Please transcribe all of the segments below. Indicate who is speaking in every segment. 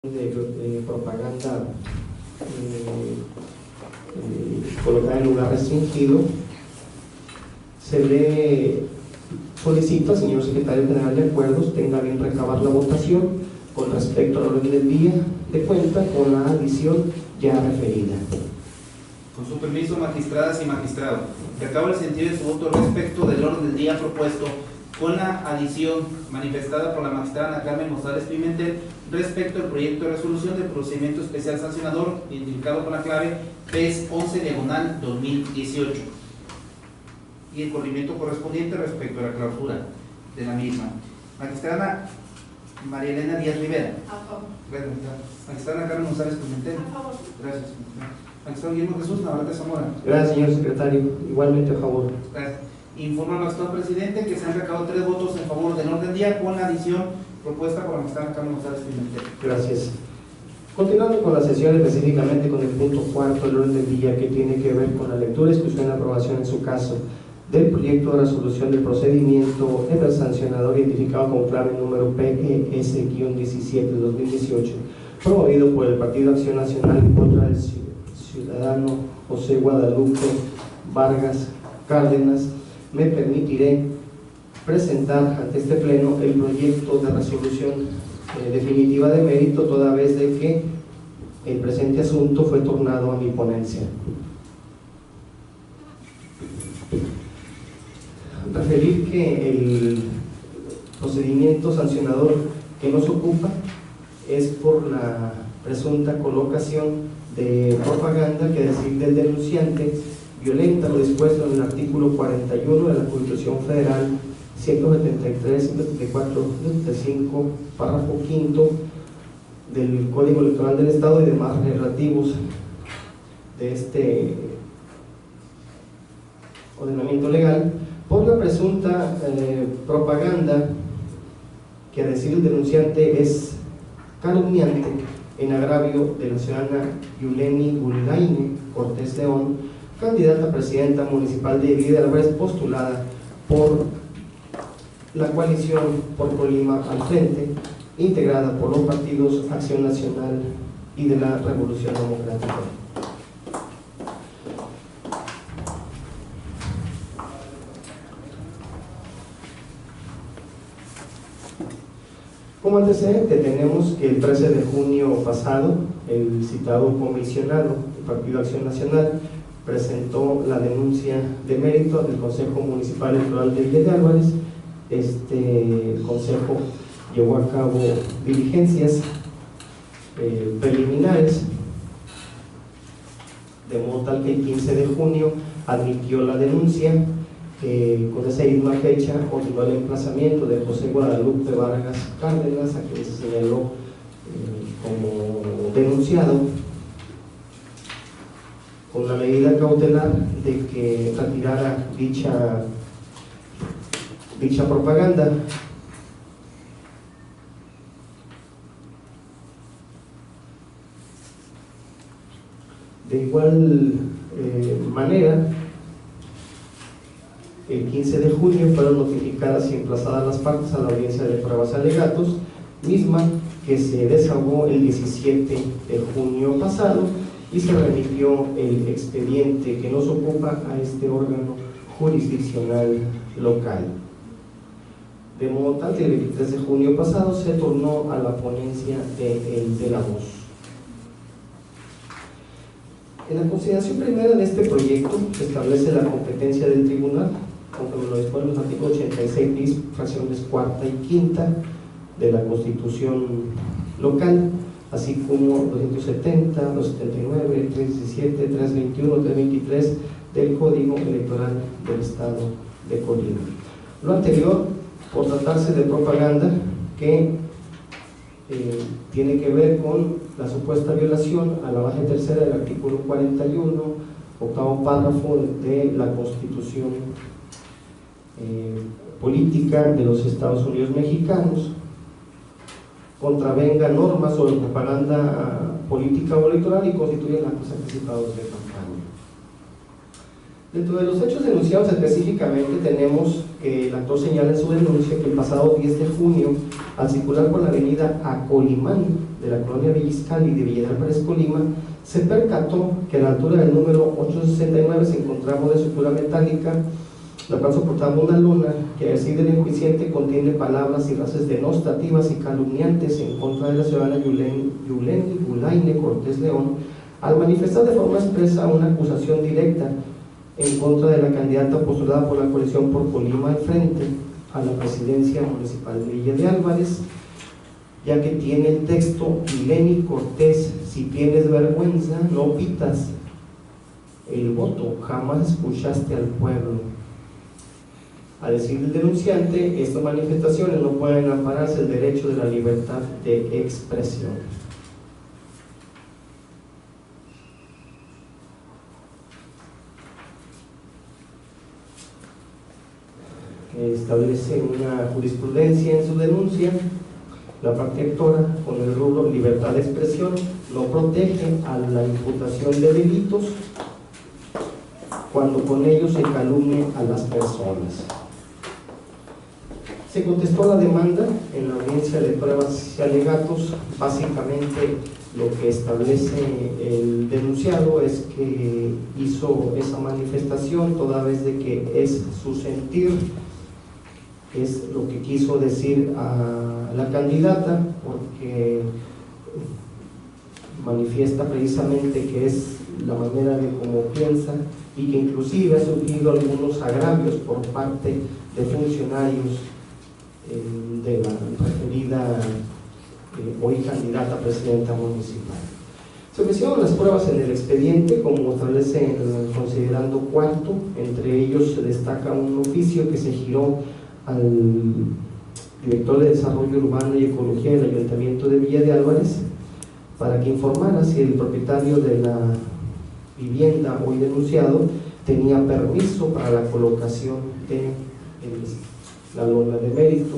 Speaker 1: de propaganda colocada en lugar restringido, se le solicita al señor secretario general de acuerdos tenga bien recabar la votación con respecto al orden del día de cuenta con la adición ya referida.
Speaker 2: Con su permiso, magistradas y magistrados, recabo el sentido de su voto respecto del orden del día propuesto con la adición manifestada por la magistrada Ana Carmen González Pimentel respecto al proyecto de resolución del procedimiento especial sancionador identificado con la clave PES 11/2018 y el corrimiento correspondiente respecto a la clausura de la misma. Magistrada María Elena Díaz Rivera.
Speaker 3: A favor.
Speaker 2: Gracias, magistrada Ana Carmen González Pimentel.
Speaker 3: A favor.
Speaker 2: Gracias. Magistrado Guillermo Jesús Navarrete Zamora.
Speaker 1: Gracias, señor secretario. Igualmente a favor.
Speaker 2: Gracias. Informa al magistrado presidente que se han recabado 3 votos en favor del orden del día con la adición propuesta por la magistrada Carmen González Pimentel.
Speaker 1: Gracias. Continuando con la sesión, específicamente con el punto 4 del orden del día, que tiene que ver con la lectura, discusión y aprobación en su caso del proyecto de resolución del procedimiento en el sancionador identificado con clave número PES-17 de 2018, promovido por el Partido Acción Nacional contra el ciudadano José Guadalupe Vargas Cárdenas, me permitiré presentar ante este pleno el proyecto de resolución definitiva de mérito, toda vez de que el presente asunto fue tornado a mi ponencia. Referir que el procedimiento sancionador que nos ocupa es por la presunta colocación de propaganda que, a decir del denunciante, violenta lo dispuesto en el artículo 41 de la Constitución Federal 173, 174, 175, párrafo quinto del Código Electoral del Estado y demás relativos de este ordenamiento legal, por la presunta propaganda que, a decir el denunciante, es calumniante en agravio de la ciudadana Yuleni Gulgaine Cortés León, candidata a presidenta municipal de Villa de Álvarez, postulada por la coalición por Colima al Frente, integrada por los partidos Acción Nacional y de la Revolución Democrática. Como antecedente tenemos que el 13 de junio pasado el citado comisionado del Partido Acción Nacional presentó la denuncia de mérito del Consejo Municipal Electoral de Villa de Álvarez. Este consejo llevó a cabo diligencias preliminares, de modo tal que el 15 de junio admitió la denuncia. Con esa misma fecha ordenó el emplazamiento de José Guadalupe Vargas Cárdenas, a quien se señaló como denunciado, con la medida cautelar de que retirara dicha propaganda. De igual manera, el 15 de junio fueron notificadas y emplazadas las partes a la audiencia de pruebas alegatos, misma que se desahogó el 17 de junio pasado, y se remitió el expediente que nos ocupa a este órgano jurisdiccional local. De modo tal que el 23 de junio pasado se tornó a la ponencia de la voz. En la consideración primera de este proyecto se establece la competencia del tribunal, conforme lo disponen los artículos 86 bis, fracciones cuarta y quinta de la Constitución local, así como 270, 279, 317, 321, 323 del Código Electoral del Estado de Colima. Lo anterior, por tratarse de propaganda que tiene que ver con la supuesta violación a la base tercera del artículo 41, octavo párrafo de la Constitución política de los Estados Unidos mexicanos, contravenga normas sobre propaganda política o electoral y constituyen actos anticipados de campaña. Dentro de los hechos denunciados específicamente tenemos que el actor señala en su denuncia que el pasado 10 de junio, al circular por la avenida Acolimán, de la colonia Villiscali de Villa de Álvarez, Colima, se percató que a la altura del número 869 se encontraba una estructura metálica, la cual soportaba una lona que, a decir del enjuiciante, contiene palabras y frases denostativas y calumniantes en contra de la ciudadana Yuleni Bulaine Cortés León, al manifestar de forma expresa una acusación directa en contra de la candidata postulada por la coalición por Colima al Frente a la presidencia municipal de Villa de Álvarez, ya que tiene el texto: Yuleni Cortés, si tienes vergüenza, no pitas el voto, jamás escuchaste al pueblo. A decir del denunciante, estas manifestaciones no pueden ampararse el derecho de la libertad de expresión. Establece una jurisprudencia en su denuncia. La parte actora, con el rubro libertad de expresión, no protege a la imputación de delitos cuando con ellos se calumnie a las personas. Se contestó a la demanda en la audiencia de pruebas y alegatos. Básicamente lo que establece el denunciado es que hizo esa manifestación toda vez de que es su sentir, es lo que quiso decir a la candidata, porque manifiesta precisamente que es la manera de cómo piensa, y que inclusive ha surgido algunos agravios por parte de funcionarios de la referida hoy candidata a presidenta municipal. Se ofrecieron las pruebas en el expediente, como establece el considerando cuarto. Entre ellos se destaca un oficio que se giró al director de Desarrollo Urbano y Ecología del Ayuntamiento de Villa de Álvarez para que informara si el propietario de la vivienda hoy denunciado tenía permiso para la colocación de la lona de mérito,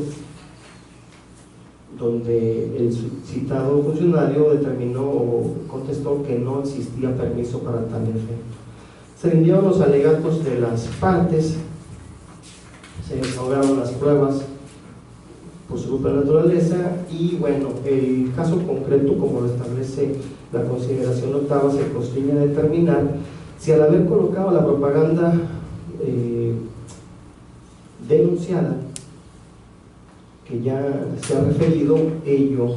Speaker 1: donde el citado funcionario determinó o contestó que no existía permiso para tal efecto. Se rindieron los alegatos de las partes, se desahogaron las pruebas por su propia naturaleza, y bueno, el caso concreto, como lo establece la consideración octava, se constriñe a determinar si, al haber colocado la propaganda denunciada, que ya se ha referido, ello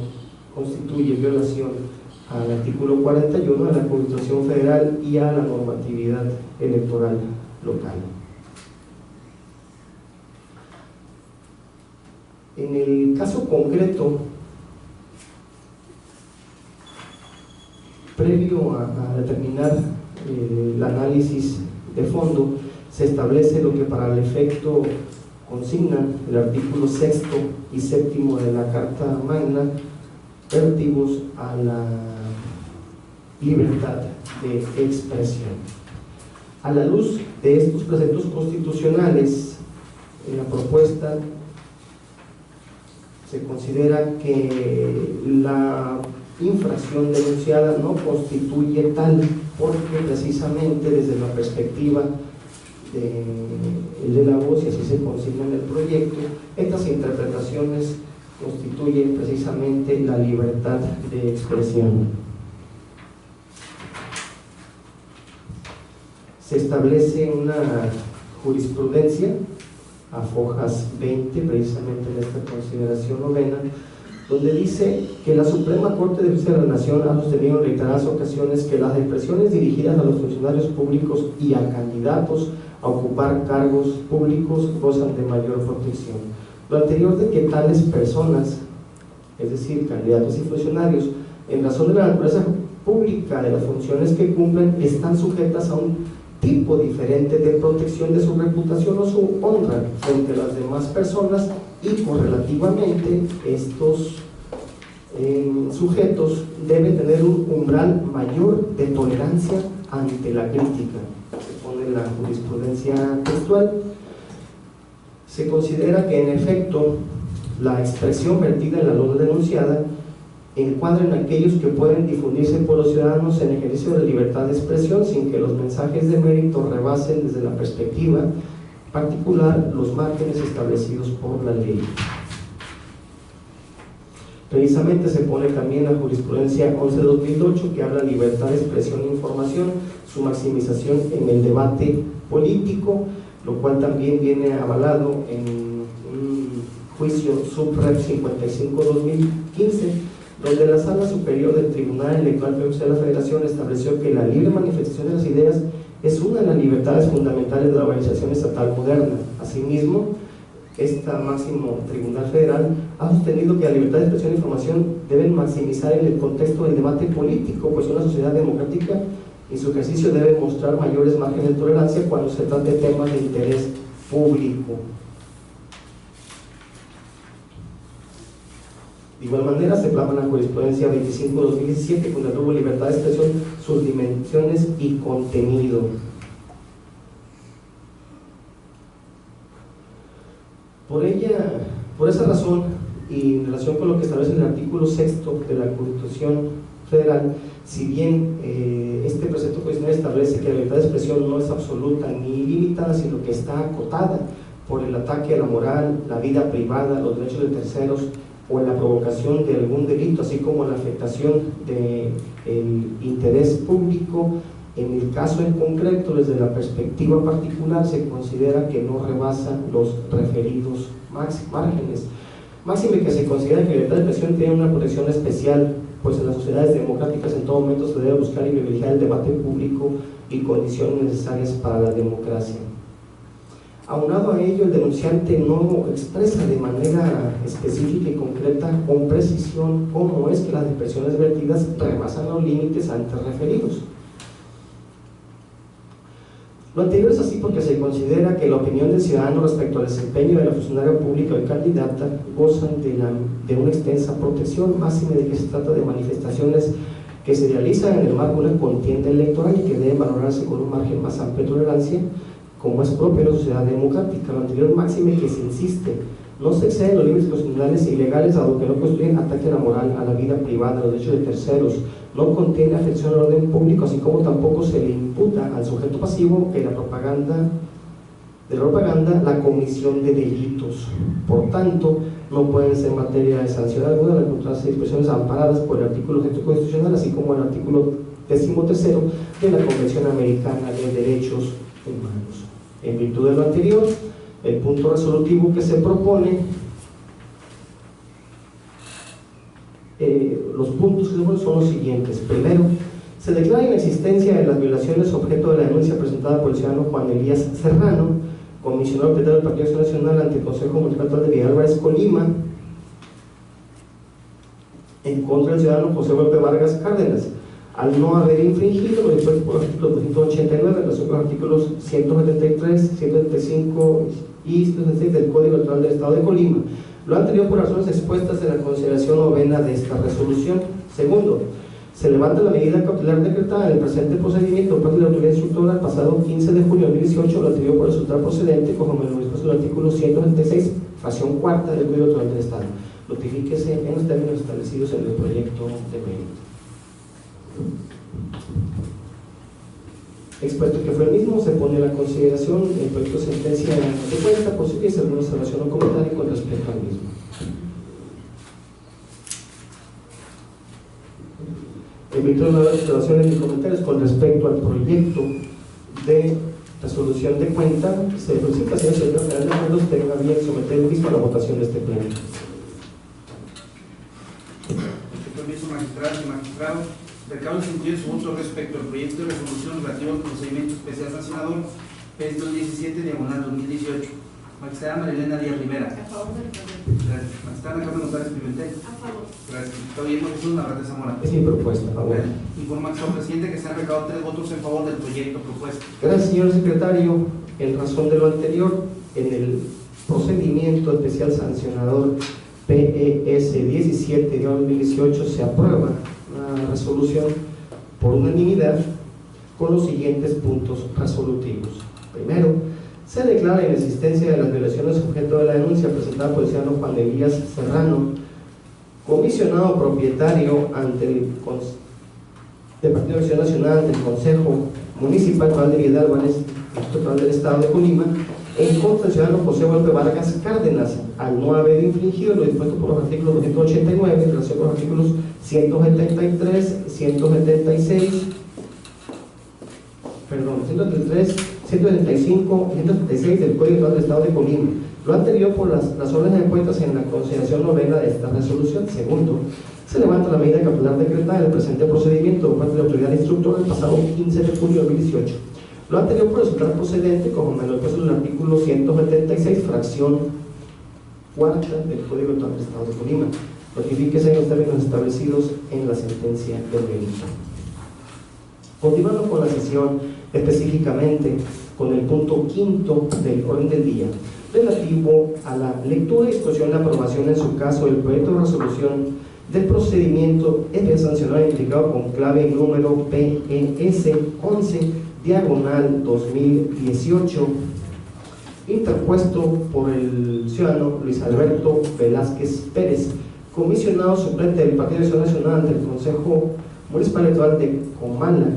Speaker 1: constituye violación al artículo 41 de la Constitución Federal y a la normatividad electoral local. En el caso concreto, previo a determinar el análisis de fondo, se establece lo que para el efecto consignan el artículo 6 y 7 de la Carta Magna, relativos a la libertad de expresión. A la luz de estos preceptos constitucionales, en la propuesta se considera que la infracción denunciada no constituye tal, porque precisamente desde la perspectiva de la voz, y así se consigna en el proyecto, estas interpretaciones constituyen precisamente la libertad de expresión. Se establece una jurisprudencia a fojas 20, precisamente en esta consideración novena, donde dice que la Suprema Corte de Justicia de la Nación ha sostenido en reiteradas ocasiones que las expresiones dirigidas a los funcionarios públicos y a candidatos a ocupar cargos públicos gozan de mayor protección. Lo anterior de que tales personas, es decir, candidatos y funcionarios, en razón de la naturaleza pública de las funciones que cumplen, están sujetas a un tipo diferente de protección de su reputación o su honra frente a las demás personas, y correlativamente estos sujetos deben tener un umbral mayor de tolerancia ante la crítica. Se pone la jurisprudencia textual. Se considera que en efecto la expresión vertida en la lona denunciada encuadra en aquellos que pueden difundirse por los ciudadanos en ejercicio de libertad de expresión sin que los mensajes de mérito rebasen desde la perspectiva particular los márgenes establecidos por la ley. Precisamente se pone también la jurisprudencia 11-2008 que habla de libertad de expresión e información, su maximización en el debate político, lo cual también viene avalado en un juicio Suprep 55-2015, donde la Sala Superior del Tribunal Electoral de la Federación estableció que la libre manifestación de las ideas es una de las libertades fundamentales de la organización estatal moderna. Asimismo, este máximo Tribunal Federal ha sostenido que la libertad de expresión e información deben maximizar en el contexto del debate político, pues una sociedad democrática y su ejercicio debe mostrar mayores márgenes de tolerancia cuando se trate de temas de interés público. De igual manera, se plasma en la jurisprudencia 25-2017 con el nuevo libertad de expresión, sus dimensiones y contenido. Por esa razón, y en relación con lo que establece el artículo 6 de la Constitución Federal, si bien este precepto constitucional establece que la libertad de expresión no es absoluta ni ilimitada, sino que está acotada por el ataque a la moral, la vida privada, los derechos de terceros o la provocación de algún delito, así como la afectación del interés público, en el caso en concreto, desde la perspectiva particular, se considera que no rebasa los referidos márgenes. Máxime que se considera que la libertad de expresión tiene una protección especial, pues en las sociedades democráticas en todo momento se debe buscar y privilegiar el debate público y condiciones necesarias para la democracia. Aunado a ello, el denunciante no expresa de manera específica y concreta con precisión cómo es que las expresiones vertidas rebasan los límites antes referidos. Lo anterior es así porque se considera que la opinión del ciudadano respecto al desempeño de la funcionaria pública o candidata gozan de una extensa protección, máxime de que se trata de manifestaciones que se realizan en el marco de una contienda electoral y que deben valorarse con un margen más amplio de tolerancia, como es propio de una sociedad democrática. Lo anterior máxime que se insiste, no se exceden los límites constitucionales y legales, dado que no constituyen ataque a la moral, a la vida privada, a los derechos de terceros, no contiene afección al orden público, así como tampoco se le imputa al sujeto pasivo que la propaganda la comisión de delitos. Por tanto, no pueden ser materia de sanción alguna al encontrarse expresiones amparadas por el artículo 7 constitucional, así como el artículo 13º de la Convención Americana de Derechos Humanos. En virtud de lo anterior, el punto resolutivo que se propone, los puntos que son los siguientes. Primero, se declara inexistencia de las violaciones objeto de la denuncia presentada por el ciudadano Juan Elías Serrano, comisionado del Partido Acción Nacional ante el Consejo Municipal de Villa Álvarez, Colima, en contra del ciudadano José Volpe Vargas Cárdenas, al no haber infringido lo dispuesto por el artículo 289 en relación con los artículos 173, 175 y 176 del Código Electoral del Estado de Colima. Lo anterior por razones expuestas en la consideración novena de esta resolución. Segundo, se levanta la medida cautelar decretada en el presente procedimiento por parte de la autoridad instructora el pasado 15 de junio de 2018, lo anterior por resultar procedente conforme lo dispuesto en el artículo 176, fracción cuarta del Código Electoral del Estado. Notifíquese en los términos establecidos en el proyecto de ley. Expuesto que fue el mismo, se pone a la consideración el proyecto de sentencia de cuenta, por si quieres alguna observación o comentario con respecto al mismo. En virtud de las observaciones y comentarios con respecto al proyecto de resolución de cuenta, se solicita, señor secretario general de Fondos, tenga bien someter el mismo a la votación de este pleno.
Speaker 2: Permiso, magistrados y magistrados. Recabo el sentido de su voto respecto al proyecto de resolución relativo al procedimiento especial sancionador PES 217/2018. Magistrada Marilena Díaz Rivera.
Speaker 3: A favor del proyecto.
Speaker 2: Gracias. Magistrada Carmen González Pimentel.
Speaker 3: A favor.
Speaker 2: Gracias. Doctor Jesús Navarrete Zamora.
Speaker 1: Es mi propuesta, a favor.
Speaker 2: Informa al señor presidente que se han recabado 3 votos en favor del proyecto propuesto.
Speaker 1: Gracias, señor secretario. En razón de lo anterior, en el procedimiento especial sancionador PES 17/2018 se aprueba una resolución por unanimidad con los siguientes puntos resolutivos. Primero, se declara la inexistencia de las violaciones objeto de la denuncia presentada por el ciudadano Juan Elías Serrano, comisionado propietario ante el Partido Acción Nacional del Consejo Municipal de Villa Álvarez, Instituto del Estado de Colima, En contra del ciudadano José Guadalupe Vargas Cárdenas, al no haber infringido lo dispuesto por los artículos 289 en relación con los artículos 173, 176, 175 y 176 del Código Electoral del Estado de Colima. Lo anterior por las razones expuestas en la consideración novena de esta resolución. Segundo, se levanta la medida cautelar decretada en el presente procedimiento por parte de la autoridad instructora el pasado 15 de junio de 2018. Lo anterior por resultar procedente, como me lo expuesto en el artículo 176, fracción cuarta del Código Electoral del Estado de Colima. Notifíquese en los términos establecidos en la sentencia del delito. Continuando con la sesión, específicamente con el punto quinto del orden del día, relativo a la lectura, discusión y aprobación en su caso del proyecto de resolución del procedimiento es sancionado identificado con clave número PES 11/2018, interpuesto por el ciudadano Luis Alberto Velázquez Pérez, comisionado suplente del Partido de Acción Nacional ante el Consejo Municipal Electoral de Comala,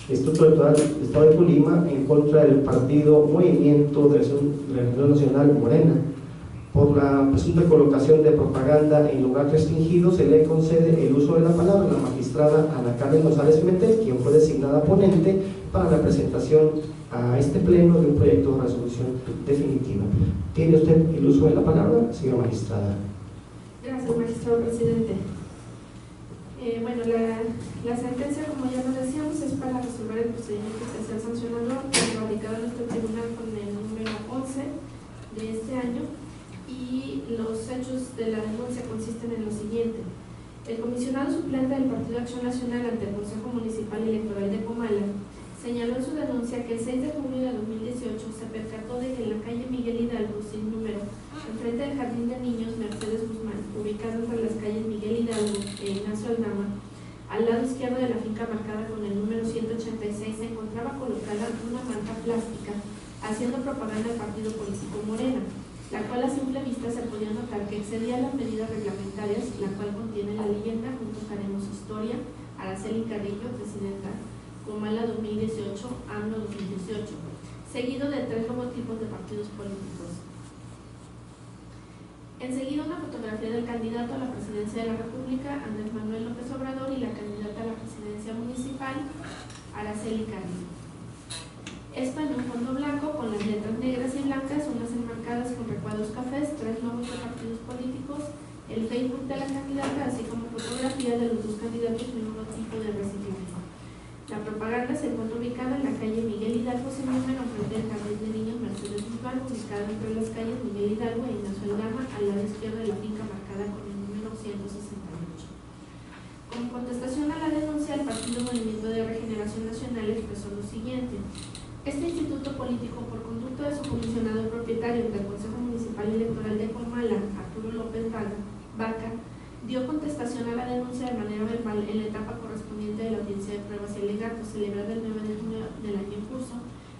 Speaker 1: Instituto Electoral del Estado de Colima, en contra del partido Movimiento de Regeneración Nacional Morena. Por la presunta colocación de propaganda en lugar restringido, se le concede el uso de la palabra a la magistrada Ana Carmen González Pimentel, quien fue designada ponente para la presentación a este pleno de un proyecto de resolución definitiva. ¿Tiene usted el uso de la palabra, señora magistrada?
Speaker 3: Gracias, magistrado presidente. Bueno, la sentencia, como ya lo decíamos, es para resolver el procedimiento especial sancionador radicado en este tribunal con el número 11 de este año, y los hechos de la denuncia consisten en lo siguiente. El comisionado suplente del Partido de Acción Nacional ante el Consejo Municipal Electoral de Comala señaló en su denuncia que el 6 de junio de 2018 se percató de que en la calle Miguel Hidalgo, sin número, enfrente del Jardín de Niños Mercedes Guzmán, ubicado entre las calles Miguel Hidalgo e Ignacio Aldama, al lado izquierdo de la finca marcada con el número 186, se encontraba colocada una manta plástica haciendo propaganda al partido político Morena, la cual a simple vista se podía notar que excedía las medidas reglamentarias, la cual contiene la leyenda "Juntos haremos historia", Araceli Carrillo, presidenta, Comala 2018, AMLO 2018, seguido de 3 logotipos de partidos políticos. Enseguida, una fotografía del candidato a la presidencia de la República, Andrés Manuel López Obrador, y la candidata a la presidencia municipal, Araceli Carrillo. Esto en un fondo blanco con las letras negras y blancas, unas enmarcadas con recuadros cafés, 3 logos de partidos políticos, el Facebook de la candidata, así como fotografías de los 2 candidatos en un tipo de recipiente. La propaganda se encuentra ubicada en la calle Miguel Hidalgo, sin número, frente al Jardín de Niños Mercedes Guzmán, ubicado entre las calles Miguel Hidalgo e Ignacio Aldama, al lado izquierdo de la finca marcada con el número 168. Como contestación a la denuncia, el Partido Movimiento de Regeneración Nacional expresó lo siguiente. Este instituto político, por conducto de su comisionado propietario del Consejo Municipal Electoral de Comala, Arturo López Vaca, dio contestación a la denuncia de manera verbal en la etapa correspondiente de la audiencia de pruebas y alegatos celebrada el 9 de junio del año en curso,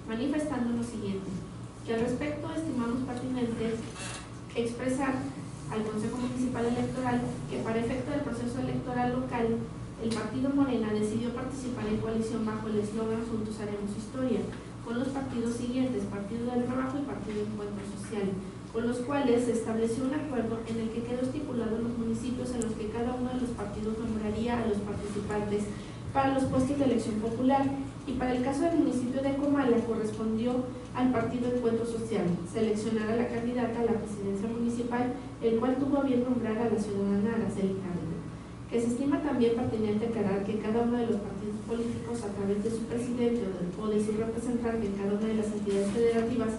Speaker 3: manifestando lo siguiente, que al respecto estimamos pertinente expresar al Consejo Municipal Electoral que para efecto del proceso electoral local, el partido Morena decidió participar en coalición bajo el eslogan "Juntos haremos historia", con los partidos siguientes, Partido del Trabajo y Partido Encuentro Social, con los cuales se estableció un acuerdo en el que quedó estipulado los municipios en los que cada uno de los partidos nombraría a los participantes para los puestos de elección popular, y para el caso del municipio de Comala correspondió al Partido Encuentro Social seleccionar a la candidata a la presidencia municipal, el cual tuvo a bien nombrar a la ciudadana Araceli Carrillo. Que se estima también pertinente aclarar que cada uno de los partidos políticos, a través de su presidente o de su representante en cada una de las entidades federativas,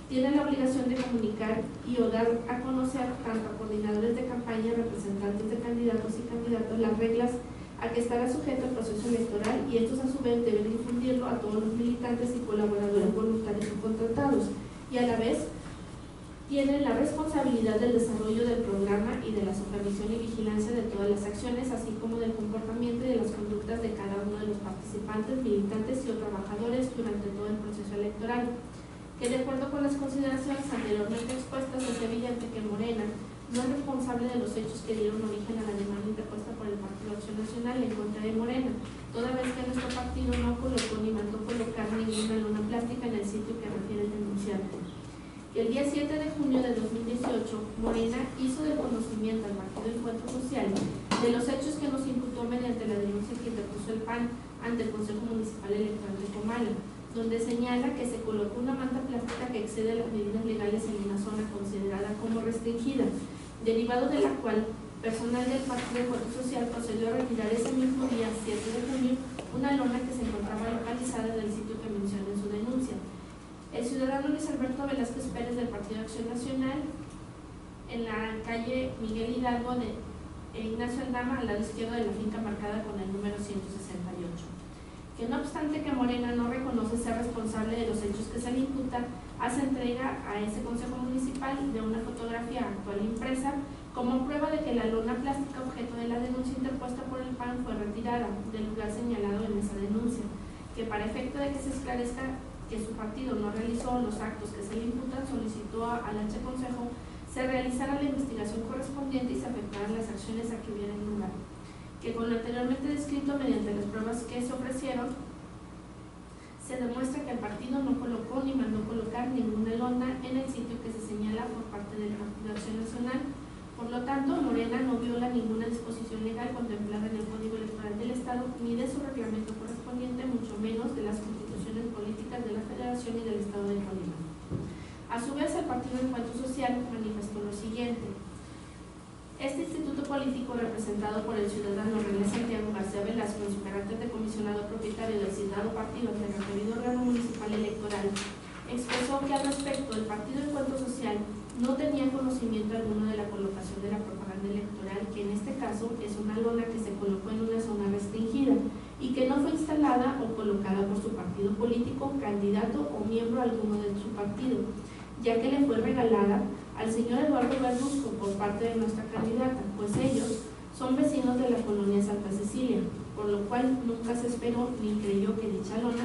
Speaker 3: tiene la obligación de comunicar y o dar a conocer tanto a coordinadores de campaña, representantes de candidatos y candidatos las reglas a que estará sujeto el proceso electoral, y estos a su vez deben difundirlo a todos los militantes y colaboradores voluntarios o contratados, y a la vez tienen la responsabilidad del desarrollo del programa y de la supervisión y vigilancia de todas las acciones, así como del comportamiento y de las conductas de cada uno de los participantes, militantes y o trabajadores durante todo el proceso electoral. Que de acuerdo con las consideraciones anteriormente expuestas, es evidente que Morena no es responsable de los hechos que dieron origen a la demanda interpuesta por el Partido Acción Nacional en contra de Morena, toda vez que nuestro partido no colocó ni mandó colocar ninguna lona plástica en el sitio que refiere el denunciante. que el día 7 de junio de 2018 Morena hizo del conocimiento al Partido Encuentro Social de los hechos que nos imputó mediante la denuncia que interpuso el PAN ante el Consejo Municipal Electoral de Comala, donde señala que se colocó una manta plástica que excede las medidas legales en una zona considerada como restringida, derivado de la cual personal del Partido Encuentro Social procedió a retirar ese mismo día, 7 de junio, una lona que se encontraba localizada del sitio que menciona en su denuncia. El ciudadano Luis Alberto Velázquez Pérez del Partido Acción Nacional, en la calle Miguel Hidalgo de Ignacio Aldama, al lado izquierdo de la finca marcada con el número 168. Que no obstante que Morena no reconoce ser responsable de los hechos que se le imputa, hace entrega a ese Consejo Municipal de una fotografía actual impresa como prueba de que la lona plástica objeto de la denuncia interpuesta por el PAN fue retirada del lugar señalado en esa denuncia, que para efecto de que se esclarezca que su partido no realizó los actos que se le imputan, solicitó al H. Consejo se realizara la investigación correspondiente y se afectaran las acciones a que hubieran lugar. Que con lo anteriormente descrito, mediante las pruebas que se ofrecieron, se demuestra que el partido no colocó ni mandó colocar ninguna lona en el sitio que se señala por parte del Partido Acción Nacional. Por lo tanto, Morena no viola ninguna disposición legal contemplada en el Código Electoral del Estado, ni de su reglamento correspondiente, mucho menos de las constituciones políticas de la Federación y del Estado de Colima. A su vez, el Partido Encuentro Social manifestó lo siguiente. Este instituto político, representado por el ciudadano René Santiago García Velasco en su carácter de comisionado propietario del citado partido ante el referido órgano municipal electoral, expresó que al respecto el Partido Encuentro Social no tenía conocimiento alguno de la colocación de la propaganda electoral, que en este caso es una lona que se colocó en una zona restringida y que no fue instalada o colocada por su partido político, candidato o miembro alguno de su partido, ya que le fue regalada al señor Eduardo Verduzco por parte de nuestra candidata, pues ellos son vecinos de la colonia Santa Cecilia, por lo cual nunca se esperó ni creyó que dicha lona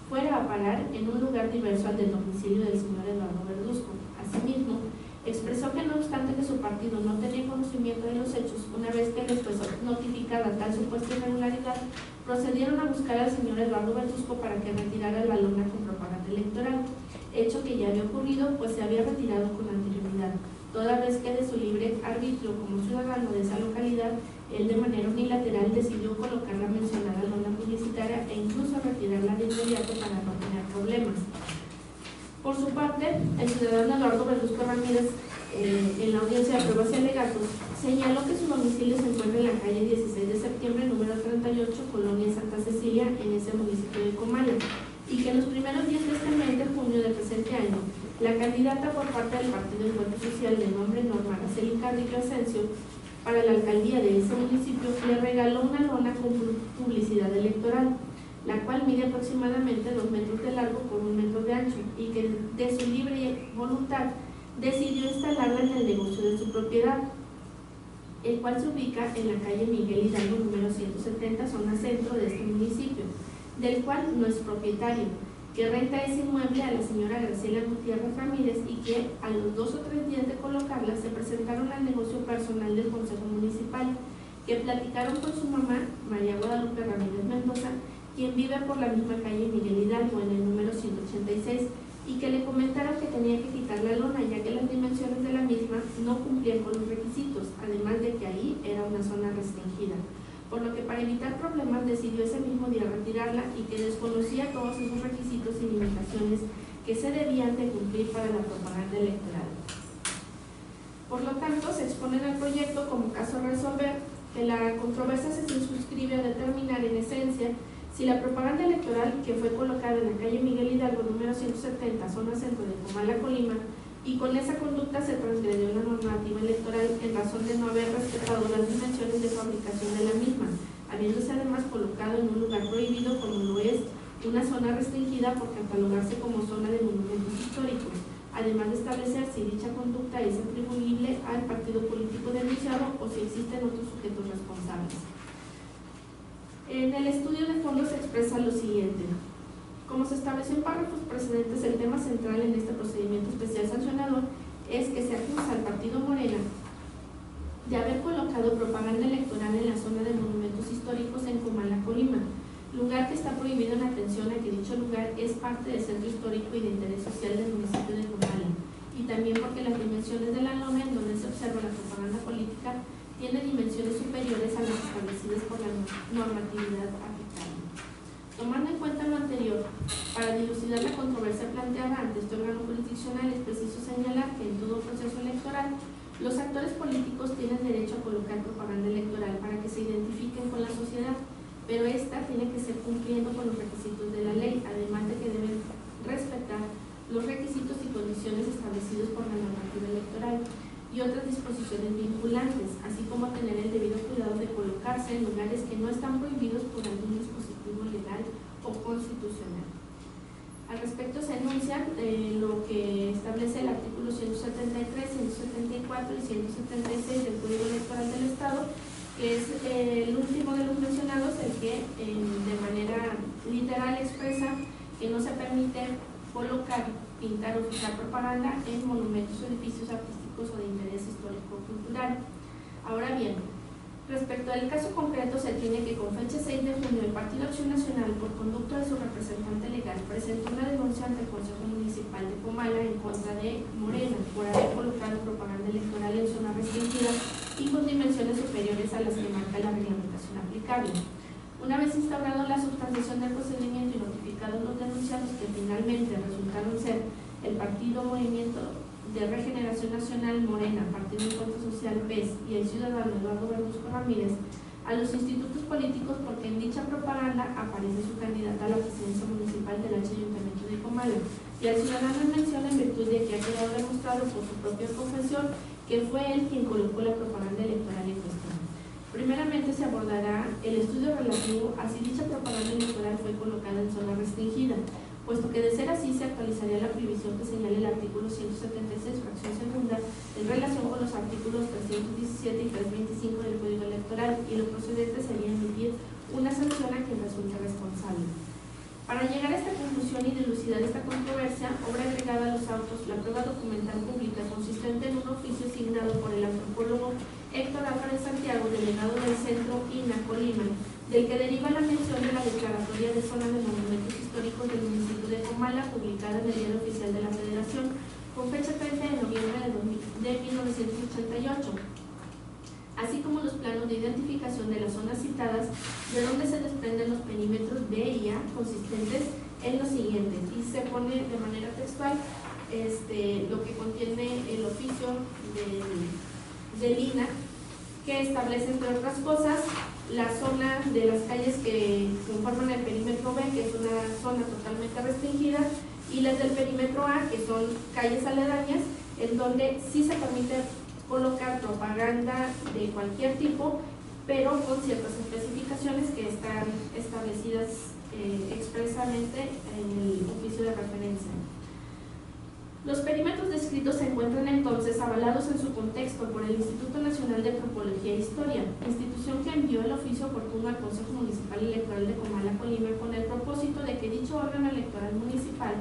Speaker 3: fuera a parar en un lugar diverso al del domicilio del señor Eduardo Verduzco. Asimismo, expresó que no obstante que su partido no tenía conocimiento de los hechos, una vez que les fue notificada tal supuesta irregularidad, procedieron a buscar al señor Eduardo Verduzco para que retirara la lona con propaganda electoral, hecho que ya había ocurrido, pues se había retirado con anterioridad, toda vez que de su libre arbitrio como ciudadano de esa localidad, él de manera unilateral decidió colocar la mencionada lona publicitaria e incluso retirarla de inmediato para no tener problemas. Por su parte, el ciudadano Eduardo Verduzco Ramírez, en la audiencia de pruebas y alegatos, señaló que su domicilio se encuentra en la calle 16 de septiembre, número 38, Colonia Santa Cecilia, en ese municipio de Comala, y que en los primeros días de este mes de junio del presente año, la candidata por parte del Partido Encuentro Social de nombre Norma Araceli Carrillo Asensio para la alcaldía de ese municipio le regaló una lona con publicidad electoral, la cual mide aproximadamente 2 metros de largo por 1 metro de ancho y que de su libre voluntad decidió instalarla en el negocio de su propiedad, el cual se ubica en la calle Miguel Hidalgo número 170, zona centro de este municipio, del cual no es propietario, que renta ese inmueble a la señora Graciela Gutiérrez Ramírez y que a los 2 o 3 días de colocarla se presentaron al negocio personal del Consejo Municipal, que platicaron con su mamá, María Guadalupe Ramírez Mendoza, quien vive por la misma calle Miguel Hidalgo en el número 186, y que le comentaron que tenía que quitar la lona ya que las dimensiones de la misma no cumplían con los requisitos, además de que ahí era una zona restringida, por lo que para evitar problemas decidió ese mismo día retirarla y que desconocía todos esos requisitos y limitaciones que se debían de cumplir para la propaganda electoral. Por lo tanto, se expone en el proyecto como caso a resolver que la controversia se circunscribe a determinar en esencia si la propaganda electoral que fue colocada en la calle Miguel Hidalgo número 170, zona centro de Comala, Colima, y con esa conducta se transgredió la normativa electoral en razón de no haber respetado las dimensiones de fabricación de la misma, habiéndose además colocado en un lugar prohibido como lo es una zona restringida por catalogarse como zona de monumentos históricos, además de establecer si dicha conducta es atribuible al partido político denunciado o si existen otros sujetos responsables. En el estudio de fondo se expresa lo siguiente. Como se estableció en párrafos precedentes, el tema central en este procedimiento especial sancionador es que se acusa al partido Morena de haber colocado propaganda electoral en la zona de monumentos históricos en Comala, Colima, lugar que está prohibido en atención a que dicho lugar es parte del centro histórico y de interés social del municipio de Comala, y también porque las dimensiones de la lona en donde se observa la propaganda política tiene dimensiones superiores a las establecidas por la normatividad aplicable. Tomando en cuenta lo anterior, para dilucidar la controversia planteada ante este órgano jurisdiccional, es preciso señalar que en todo proceso electoral, los actores políticos tienen derecho a colocar propaganda electoral para que se identifiquen con la sociedad, pero esta tiene que ser cumpliendo con los requisitos de la ley, además de que deben respetar los requisitos y condiciones establecidos por la normativa electoral y otras disposiciones vinculantes, así como tener el debido cuidado de colocarse en lugares que no están prohibidos por algún dispositivo legal o constitucional. Al respecto se enuncia lo que establece el artículo 173, 174 y 176 del Código Electoral del Estado, que es el último de los mencionados, el que de manera literal expresa que no se permite colocar, pintar o fijar propaganda en monumentos o edificios artísticos o de interés histórico-cultural. Ahora bien, respecto al caso concreto, se tiene que con fecha 6 de junio el Partido Acción Nacional, por conducto de su representante legal, presentó una denuncia ante el Consejo Municipal de Comala en contra de Morena por haber colocado propaganda electoral en zona restringida y con dimensiones superiores a las que marca la reglamentación aplicable. Una vez instaurado la sustanciación del procedimiento y notificados los denunciados, que finalmente resultaron ser el Partido Movimiento de Regeneración Nacional Morena, Partido Encuentro Social PES y el ciudadano Eduardo Verduzco Ramírez, a los institutos políticos, porque en dicha propaganda aparece su candidata a la presidencia municipal del Ayuntamiento de Comala, y al ciudadano en mención en virtud de que ha quedado demostrado por su propia confesión que fue él quien colocó la propaganda electoral en cuestión. Primeramente se abordará el estudio relativo a si dicha propaganda electoral fue colocada en zona restringida, puesto que de ser así se actualizaría la prohibición que señala el artículo 176, fracción segunda, en relación con los artículos 317 y 325 del Código Electoral, y lo procedente sería emitir una sanción a quien resulte responsable. Para llegar a esta conclusión y dilucidar esta controversia, obra agregada a los autos, la prueba documental pública consistente en un oficio signado por el antropólogo Héctor Álvarez Santiago, delegado del Centro INA Colima, del que deriva la mención de la declaratoria de zona de monumentos históricos del municipio de Comala, publicada en el Diario Oficial de la Federación, con fecha 30 de noviembre de 1988. Así como los planos de identificación de las zonas citadas, de donde se desprenden los perímetros B y A consistentes en lo siguiente, y se pone de manera textual lo que contiene el oficio del INA, que establece, entre otras cosas, la zona de las calles que conforman el perímetro B, que es una zona totalmente restringida, y las del perímetro A, que son calles aledañas, en donde sí se permite colocar propaganda de cualquier tipo, pero con ciertas especificaciones que están establecidas expresamente en el oficio de referencia. Los perímetros descritos se encuentran entonces avalados en su contexto por el Instituto Nacional de Antropología e Historia, institución que envió el oficio oportuno al Consejo Municipal Electoral de Comala, Colima, con el propósito de que dicho órgano electoral municipal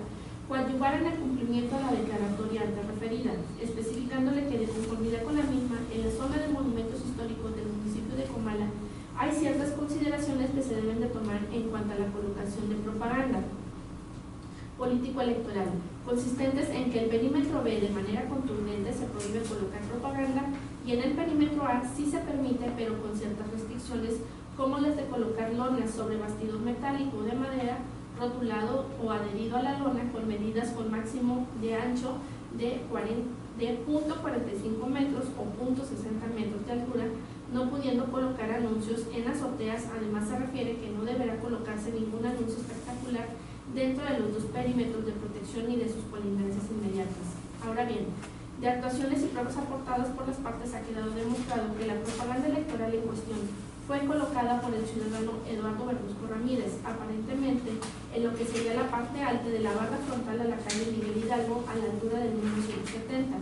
Speaker 3: coadyuvara en el cumplimiento de la declaratoria antes referida, especificándole que de conformidad con la misma, en la zona de monumentos históricos del municipio de Comala hay ciertas consideraciones que se deben de tomar en cuanto a la colocación de propaganda político-electoral, consistentes en que el perímetro B de manera contundente se prohíbe colocar propaganda y en el perímetro A sí se permite, pero con ciertas restricciones, como las de colocar lonas sobre bastidor metálico de madera, rotulado o adherido a la lona con medidas con máximo de ancho de 0.45 metros o 0.60 metros de altura, no pudiendo colocar anuncios en azoteas. Además se refiere que no deberá colocarse ningún anuncio espectacular dentro de los dos perímetros de protección y de sus colindancias inmediatas. Ahora bien, de actuaciones y pruebas aportadas por las partes ha quedado demostrado que la propaganda electoral en cuestión fue colocada por el ciudadano Eduardo Verduzco Ramírez, aparentemente en lo que sería la parte alta de la barra frontal a la calle Miguel Hidalgo, a la altura del número 170,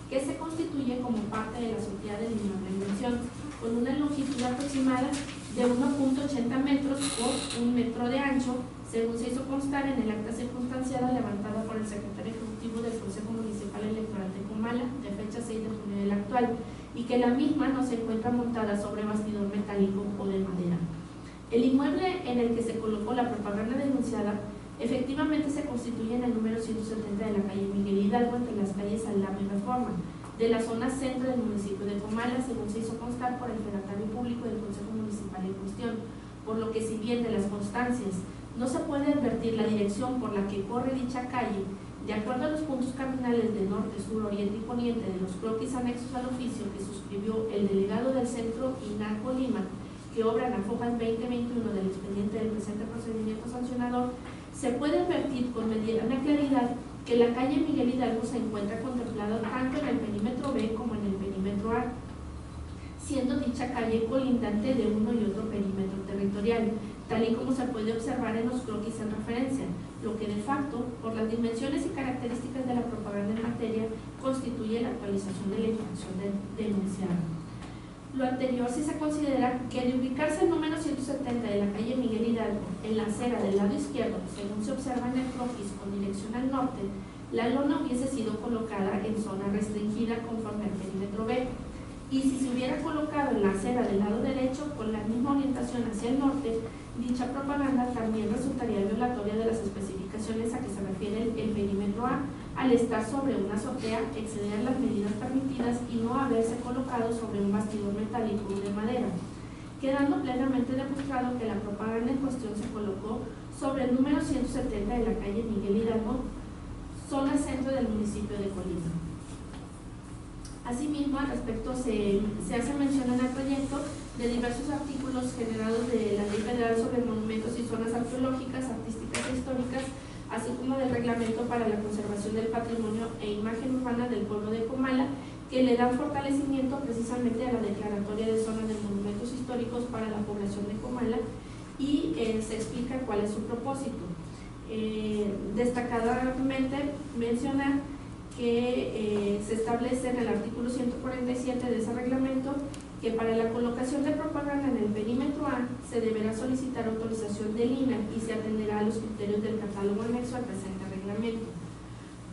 Speaker 3: que se constituye como parte de la azotea de inmueble en mención, con una longitud aproximada de 1.80 metros por 1 metro de ancho, según se hizo constar en el acta circunstanciada levantada por el secretario ejecutivo del Consejo Municipal Electoral de Comala, de fecha 6 de junio del actual, y que la misma no se encuentra montada sobre bastidor metálico o de madera. El inmueble en el que se colocó la propaganda denunciada Efectivamente se constituye en el número 170 de la calle Miguel Hidalgo, entre las calles Aldama y Reforma, de la zona centro del municipio de Comala, según se hizo constar por el fedatario público del Consejo Municipal en cuestión, por lo que si bien de las constancias no se puede advertir la dirección por la que corre dicha calle, de acuerdo a los puntos cardinales de norte, sur, oriente y poniente de los croquis anexos al oficio que suscribió el delegado del Centro INACO Lima, que obran a FOJAS 2021 del expediente del presente procedimiento sancionador, se puede advertir con mediana claridad que la calle Miguel Hidalgo se encuentra contemplada tanto en el perímetro B como en el perímetro A, siendo dicha calle colindante de uno y otro perímetro territorial, tal y como se puede observar en los croquis en referencia, lo que de facto, por las dimensiones y características de la propaganda en materia, constituye la actualización de la infracción denunciada. Lo anterior si se considera que de ubicarse el número 170 de la calle Miguel Hidalgo en la acera del lado izquierdo, según se observa en el croquis con dirección al norte, la lona hubiese sido colocada en zona restringida conforme al perímetro B, y si se hubiera colocado en la acera del lado derecho con la misma orientación hacia el norte, dicha propaganda también resultaría violatoria de las especificaciones a que se refiere el perímetro A, al estar sobre una azotea, exceder las medidas permitidas y no haberse colocado sobre un bastidor metálico o de madera, quedando plenamente demostrado que la propaganda en cuestión se colocó sobre el número 170 de la calle Miguel Hidalgo, zona centro del municipio de Colima. Asimismo, al respecto se hace mención en el proyecto de diversos artículos generados de la Ley Federal sobre Monumentos y Zonas Arqueológicas, Artísticas e Históricas, así como del Reglamento para la Conservación del Patrimonio e Imagen Urbana del pueblo de Comala, que le dan fortalecimiento precisamente a la declaratoria de zona de monumentos históricos para la población de Comala, y se explica cuál es su propósito. Destacadamente mencionar que se establece en el artículo 147 de ese reglamento que para la colocación de propaganda en el perímetro A se deberá solicitar autorización del INAH y se atenderá a los criterios del catálogo anexo al presente reglamento.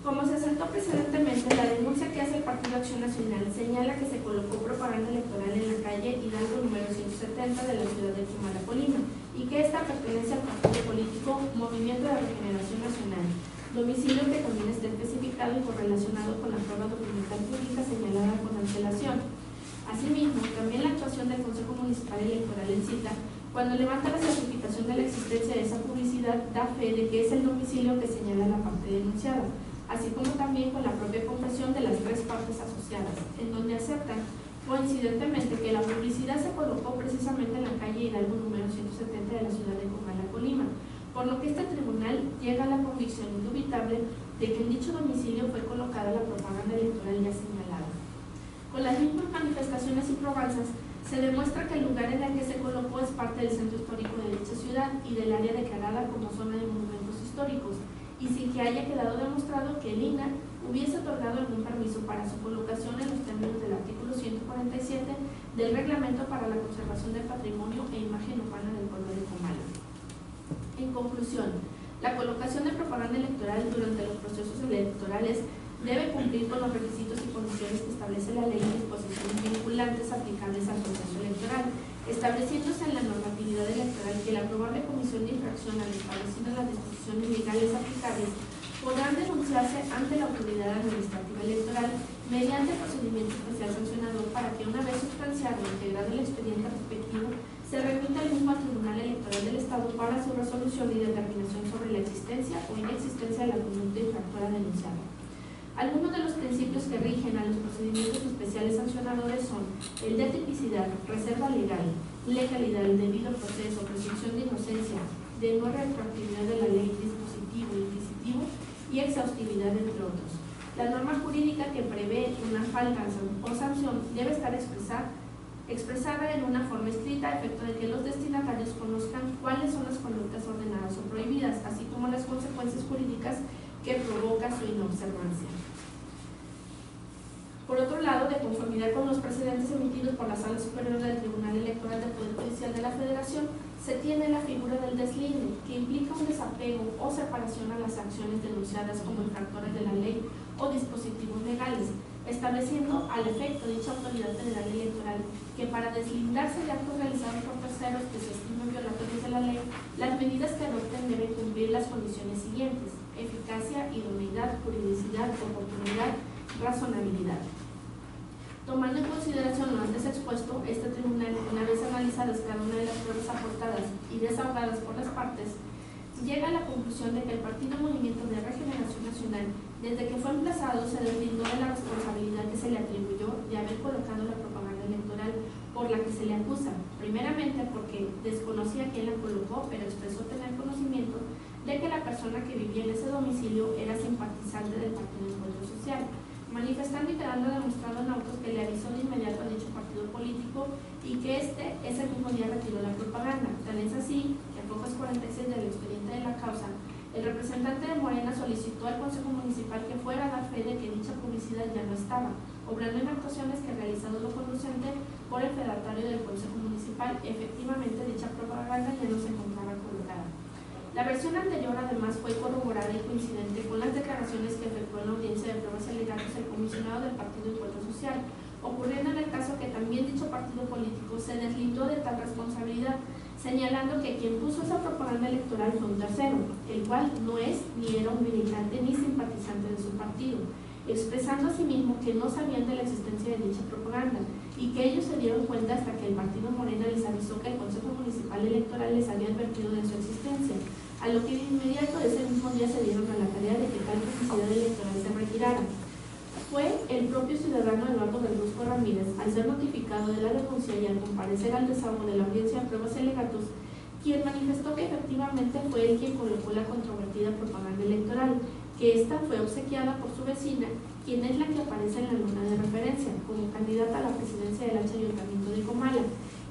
Speaker 3: Como se asaltó precedentemente, la denuncia que hace el Partido Acción Nacional señala que se colocó propaganda electoral en la calle Hidalgo número 170 de la ciudad de Comala, Colima, y que esta pertenece al partido político Movimiento de Regeneración Nacional, domicilio que también está especificado y correlacionado con la prueba documental pública señalada con antelación. Asimismo, también la actuación del Consejo Municipal Electoral en cita, cuando levanta la certificación de la existencia de esa publicidad, da fe de que es el domicilio que señala la parte denunciada, así como también con la propia confesión de las tres partes asociadas, en donde aceptan coincidentemente que la publicidad se colocó precisamente en la calle Hidalgo número 170 de la ciudad de Comala, Colima, por lo que este tribunal llega a la convicción indubitable de que en dicho domicilio fue colocada la propaganda electoral ya señalada. Con las mismas manifestaciones y probanzas, se demuestra que el lugar en el que se colocó es parte del centro histórico de dicha ciudad y del área declarada como zona de monumentos históricos, y sin que haya quedado demostrado que el INAH hubiese otorgado algún permiso para su colocación en los términos del artículo 147 del Reglamento para la Conservación del Patrimonio e Imagen Urbana del pueblo de Comala. En conclusión, la colocación de propaganda electoral durante los procesos electorales debe cumplir con los requisitos y condiciones que establece la ley y disposiciones vinculantes aplicables al proceso electoral, estableciéndose en la normatividad electoral que la probable comisión de infracción al establecido en las disposiciones legales aplicables podrán denunciarse ante la autoridad administrativa electoral mediante procedimiento especial sancionador para que, una vez sustanciado e integrado el expediente respectivo, se remita el mismo al Tribunal Electoral del Estado para su resolución y determinación sobre la existencia o inexistencia de la conducta infractora denunciada. Algunos de los principios que rigen a los procedimientos especiales sancionadores son el de tipicidad, reserva legal, legalidad, el debido proceso, presunción de inocencia, de no retroactividad de la ley, dispositivo, inquisitivo y exhaustividad, entre otros. La norma jurídica que prevé una falta o sanción debe estar expresada en una forma escrita a efecto de que los destinatarios conozcan cuáles son las conductas ordenadas o prohibidas, así como las consecuencias jurídicas que provoca su inobservancia. Por otro lado, de conformidad con los precedentes emitidos por la Sala Superior del Tribunal Electoral del Poder Judicial de la Federación, se tiene la figura del deslinde, que implica un desapego o separación a las acciones denunciadas como infractores de la ley o dispositivos legales, estableciendo al efecto dicha autoridad federal electoral que para deslindarse de actos realizados por terceros que se estimen violatorios de la ley, las medidas que adopten deben cumplir las condiciones siguientes: eficacia, idoneidad, juridicidad, oportunidad, razonabilidad. Tomando en consideración lo antes expuesto, este tribunal, una vez analizadas cada una de las pruebas aportadas y desahogadas por las partes, llega a la conclusión de que el Partido Movimiento de Regeneración Nacional, desde que fue emplazado, se deslindó de la responsabilidad que se le atribuyó de haber colocado la propaganda electoral por la que se le acusa, primeramente porque desconocía quién la colocó, pero expresó tener conocimiento de que la persona que vivía en ese domicilio era simpatizante del Partido Encuentro Social, manifestando y quedando demostrado en autos que le avisó de inmediato a dicho partido político y que éste ese mismo día retiró la propaganda. Tal es así que a pocas 46 del expediente de la causa, el representante de Morena solicitó al Consejo Municipal que fuera a dar fe de que dicha publicidad ya no estaba, obrando en actuaciones que realizado lo conducente por el fedatario del Consejo Municipal. Efectivamente, dicha propaganda ya no se encontraba colocada. La versión anterior además fue corroborada y coincidente con las declaraciones que efectuó en la audiencia de pruebas y alegatos el comisionado del Partido Encuentro Social, ocurriendo en el caso que también dicho partido político se deslindó de tal responsabilidad, señalando que quien puso esa propaganda electoral fue un tercero, el cual no es ni era un militante ni simpatizante de su partido, expresando asimismo que no sabían de la existencia de dicha propaganda y que ellos se dieron cuenta hasta que el partido Morena les avisó que el Consejo Municipal Electoral les había advertido de su existencia, a lo que de inmediato ese mismo día se dieron a la tarea de que tal publicidad electoral se retirara. Fue el propio ciudadano Eduardo Verduzco Ramírez, al ser notificado de la denuncia y al comparecer al desahogo de la audiencia de pruebas y alegatos, quien manifestó que efectivamente fue él quien colocó la controvertida propaganda electoral, que ésta fue obsequiada por su vecina, quien es la que aparece en la nota de referencia como candidata a la presidencia del Ayuntamiento de Comala,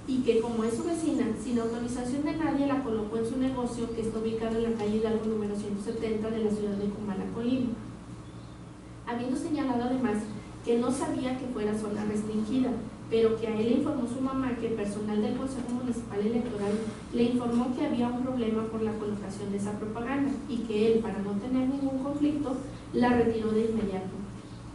Speaker 3: y que como es su vecina, sin autorización de nadie la colocó en su negocio, que está ubicado en la calle Hidalgo número 170 de la ciudad de Comala, Colima, habiendo señalado además que no sabía que fuera zona restringida, pero que a él le informó su mamá que el personal del Consejo Municipal Electoral le informó que había un problema por la colocación de esa propaganda y que él, para no tener ningún conflicto, la retiró de inmediato.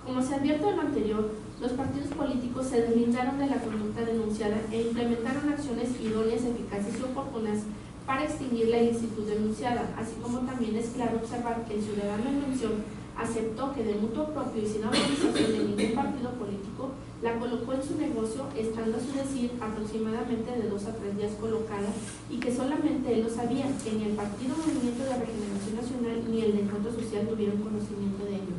Speaker 3: Como se advierte en lo anterior, los partidos políticos se deslindaron de la conducta denunciada e implementaron acciones idóneas, eficaces y oportunas para extinguir la ilicitud denunciada, así como también es claro observar que el ciudadano en mención aceptó que de mutuo propio y sin autorización de ningún partido político la colocó en su negocio, estando a su decir aproximadamente de 2 a 3 días colocada, y que solamente él lo sabía, que ni el Partido Movimiento de Regeneración Nacional ni el de Encuentro Social tuvieron conocimiento de ello.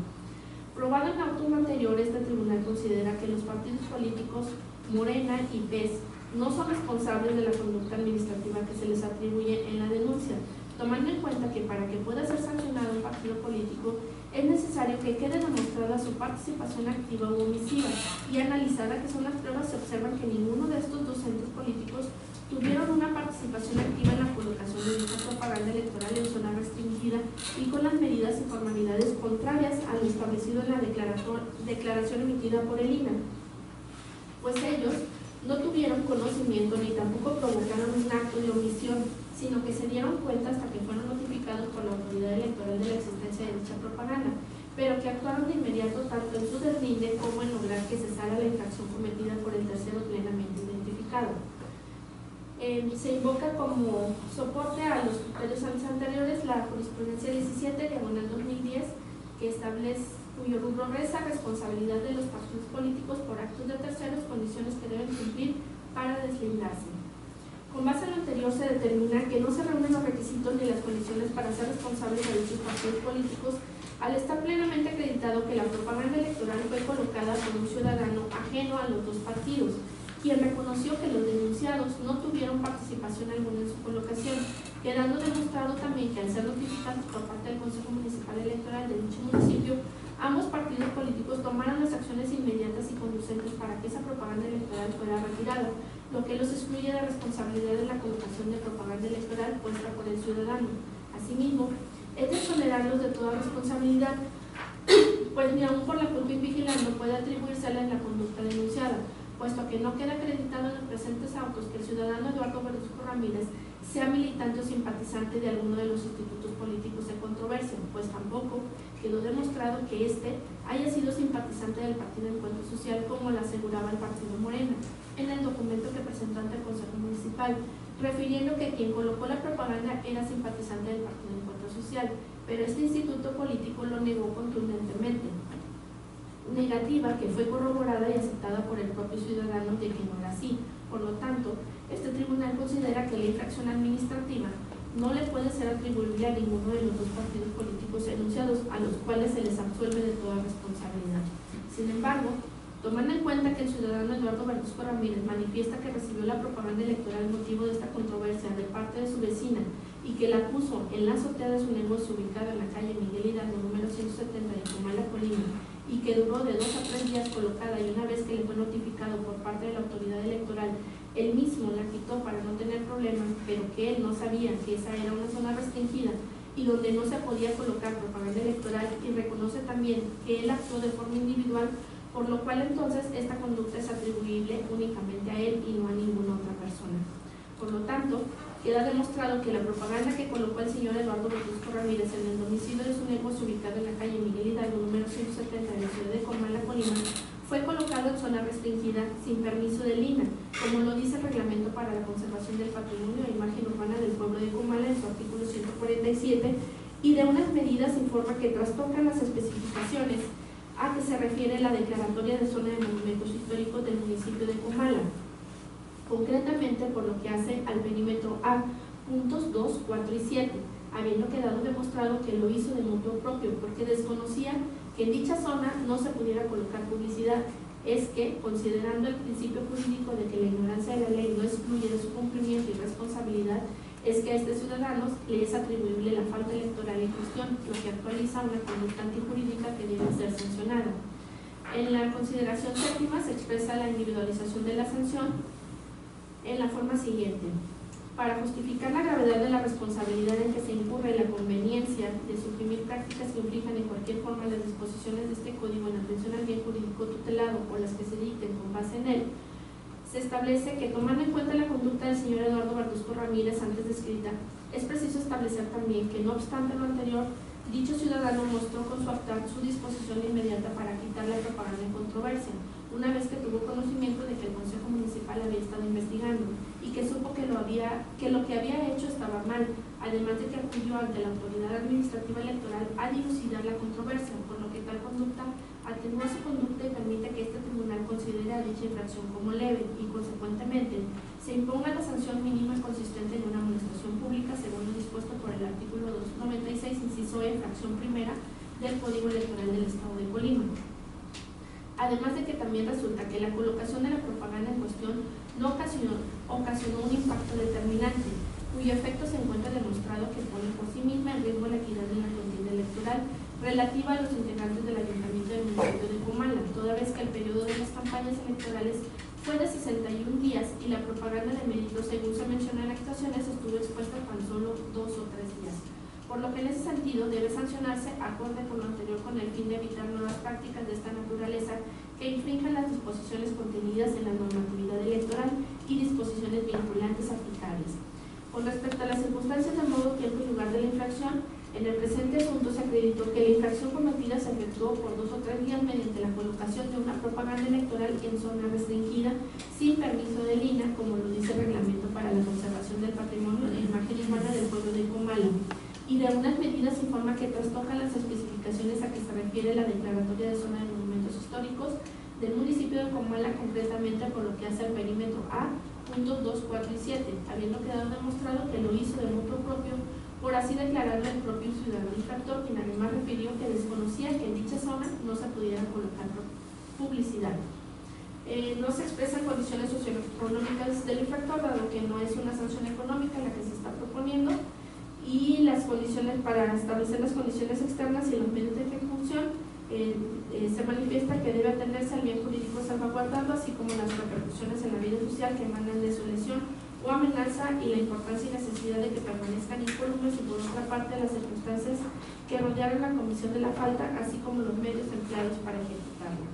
Speaker 3: Probado en auto anterior, este tribunal considera que los partidos políticos Morena y PES no son responsables de la conducta administrativa que se les atribuye en la denuncia, tomando en cuenta que para que pueda ser sancionado un partido político es necesario que quede demostrada su participación activa u omisiva, y analizada que son las pruebas, se observa que ninguno de estos dos entes políticos tuvieron una participación activa en la colocación de dicha propaganda electoral en zona restringida y con las medidas y formalidades contrarias a lo establecido en la declaración emitida por el INE, pues ellos no tuvieron conocimiento ni tampoco provocaron un acto de omisión, sino que se dieron cuenta hasta que fueron notificados por la autoridad electoral de la existencia de dicha propaganda, pero que actuaron de inmediato tanto en su deslinde como en lograr que cesara la infracción cometida por el tercero plenamente identificado. Se invoca como soporte a los criterios anteriores la jurisprudencia 17/2010, que establece, cuyo rubro reza responsabilidad de los partidos políticos por actos de terceros, condiciones que deben cumplir para deslindarse. Con base en lo anterior, se determina que no se reúnen los requisitos ni las condiciones para ser responsables de dichos partidos políticos, al estar plenamente acreditado que la propaganda electoral fue colocada por un ciudadano ajeno a los dos partidos, quien reconoció que los denunciados no tuvieron participación alguna en su colocación, quedando demostrado también que al ser notificados por parte del Consejo Municipal Electoral de dicho municipio, ambos partidos políticos tomaron las acciones inmediatas y conducentes para que esa propaganda electoral fuera retirada, lo que los excluye de responsabilidad de la colocación de propaganda electoral puesta por el ciudadano. Asimismo, es de exonerarlos de toda responsabilidad, pues ni aún por la culpa invigilando puede atribuírsela en la conducta denunciada, puesto que no queda acreditado en los presentes autos que el ciudadano Eduardo Verduzco Ramírez sea militante o simpatizante de alguno de los institutos políticos en controversia, pues tampoco quedó demostrado que éste haya sido simpatizante del Partido Encuentro Social, como lo aseguraba el Partido Morena en el documento que presentó ante el Consejo Municipal, refiriendo que quien colocó la propaganda era simpatizante del Partido Encuentro Social, pero este instituto político lo negó contundentemente. Negativa que fue corroborada y aceptada por el propio ciudadano de que no era así. Por lo tanto, este tribunal considera que la infracción administrativa no le puede ser atribuible a ninguno de los dos partidos políticos enunciados, a los cuales se les absuelve de toda responsabilidad. Sin embargo, tomando en cuenta que el ciudadano Eduardo Verduzco Ramírez manifiesta que recibió la propaganda electoral motivo de esta controversia de parte de su vecina y que la puso en la azotea de su negocio ubicado en la calle Miguel Hidalgo número 170 de Comala, Colima, y que duró de 2 a 3 días colocada, y una vez que le fue notificado por parte de la autoridad electoral, él mismo la quitó para no tener problemas, pero que él no sabía que esa era una zona restringida y donde no se podía colocar propaganda electoral, y reconoce también que él actuó de forma individual, por lo cual entonces esta conducta es atribuible únicamente a él y no a ninguna otra persona. Por lo tanto, queda demostrado que la propaganda que colocó el señor Eduardo Verduzco Ramírez en el domicilio de su negocio ubicado en la calle Miguel Hidalgo número 170 de la ciudad de Comala, Colima, fue colocado en zona restringida sin permiso del INAH, como lo dice el Reglamento para la Conservación del Patrimonio e Imagen Urbana del Pueblo de Comala en su artículo 147, y de unas medidas informa que trastocan las especificaciones a que se refiere la declaratoria de zona de monumentos históricos del municipio de Comala, concretamente por lo que hace al perímetro A, puntos 2, 4 y 7, habiendo quedado demostrado que lo hizo de motu propio, porque desconocía que en dicha zona no se pudiera colocar publicidad. Es que, considerando el principio jurídico de que la ignorancia de la ley no excluye de su cumplimiento y responsabilidad, es que a este ciudadano le es atribuible la falta electoral en cuestión, lo que actualiza una conducta antijurídica que debe ser sancionada. En la consideración séptima se expresa la individualización de la sanción en la forma siguiente: para justificar la gravedad de la responsabilidad en que se incurre la conveniencia de suprimir prácticas que inflijan en cualquier forma las disposiciones de este código en atención al bien jurídico tutelado o las que se dicten con base en él, se establece que, tomando en cuenta la conducta del señor Eduardo Verduzco Ramírez antes descrita, es preciso establecer también que, no obstante lo anterior, dicho ciudadano mostró con su actuar su disposición inmediata para quitar la propaganda en controversia, una vez que tuvo conocimiento de que el Consejo Municipal había estado investigando y que supo que lo que había hecho estaba mal, además de que acudió ante la autoridad administrativa electoral a dilucidar la controversia, por lo que tal conducta atenúa su conducta y permite que este tribunal considere a dicha infracción como leve y, consecuentemente, se imponga la sanción mínima consistente en una amonestación pública según lo dispuesto por el artículo 296, inciso E, fracción primera del Código Electoral del Estado de Colima. Además de que también resulta que la colocación de la propaganda en cuestión no ocasionó un impacto determinante, cuyo efecto se encuentra demostrado que pone por sí misma en riesgo la equidad en la contienda electoral relativa a los integrantes del Ayuntamiento del municipio de Comala, toda vez que el periodo de las campañas electorales fue de 61 días y la propaganda de mérito, según se menciona en las actuaciones, estuvo expuesta tan solo 2 o 3 días. Por lo que en ese sentido debe sancionarse, acorde con lo anterior, con el fin de evitar nuevas prácticas de esta naturaleza que infrinjan las disposiciones contenidas en la normatividad electoral y disposiciones vinculantes aplicables. Con respecto a las circunstancias de modo, tiempo y lugar de la infracción, en el presente asunto se acreditó que la infracción cometida se efectuó por 2 o 3 días mediante la colocación de una propaganda electoral en zona restringida sin permiso del INAH, como lo dice el Reglamento para la Conservación del Patrimonio e Imagen Urbana del Pueblo de Comala, y de unas medidas informa que trastocan las especificaciones a que se refiere la declaratoria de zona de monumentos históricos del municipio de Comala, concretamente por lo que hace al perímetro A, puntos 2, 4 y 7, habiendo quedado demostrado que lo hizo de motu propio, por así declararlo el propio ciudadano infractor, quien además refirió que desconocía que en dicha zona no se pudiera colocar publicidad. No se expresan condiciones socioeconómicas del infractor, dado que no es una sanción económica la que se está proponiendo, y las condiciones para establecer las condiciones externas y los medios de ejecución, se manifiesta que debe atenderse al bien jurídico salvaguardado, así como las repercusiones en la vida social que emanan de su lesión o amenaza, y la importancia y necesidad de que permanezcan incólumes, y por otra parte las circunstancias que rodearon la comisión de la falta, así como los medios empleados para ejecutarla.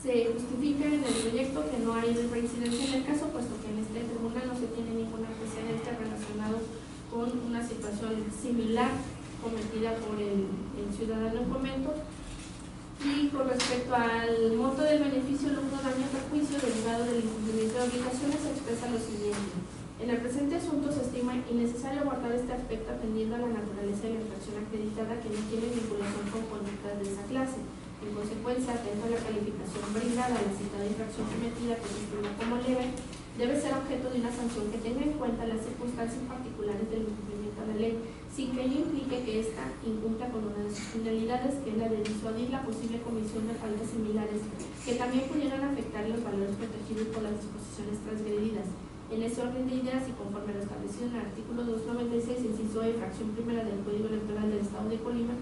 Speaker 3: Se justifica en el proyecto que no hay reincidencia en el caso, puesto que en este tribunal no se tiene ningún antecedente relacionado con una situación similar cometida por el ciudadano en comento, Y con respecto al monto del beneficio, lucro, daño o perjuicio derivado del incumplimiento de obligaciones, se expresa lo siguiente. En el presente asunto se estima innecesario abordar este aspecto atendiendo a la naturaleza de la infracción acreditada que no tiene vinculación con conductas de esa clase. En consecuencia, atento a la calificación brindada a la citada infracción cometida que se estima como leve, debe ser objeto de una sanción que tenga en cuenta las circunstancias particulares del incumplimiento de la ley, sin que ello implique que ésta incumpla con una de sus finalidades, que es la de disuadir la posible comisión de faltas similares que también pudieran afectar los valores protegidos por las disposiciones transgredidas. En ese orden de ideas y conforme a lo establecido en el artículo 296, inciso E, fracción primera del Código Electoral del Estado de Colima,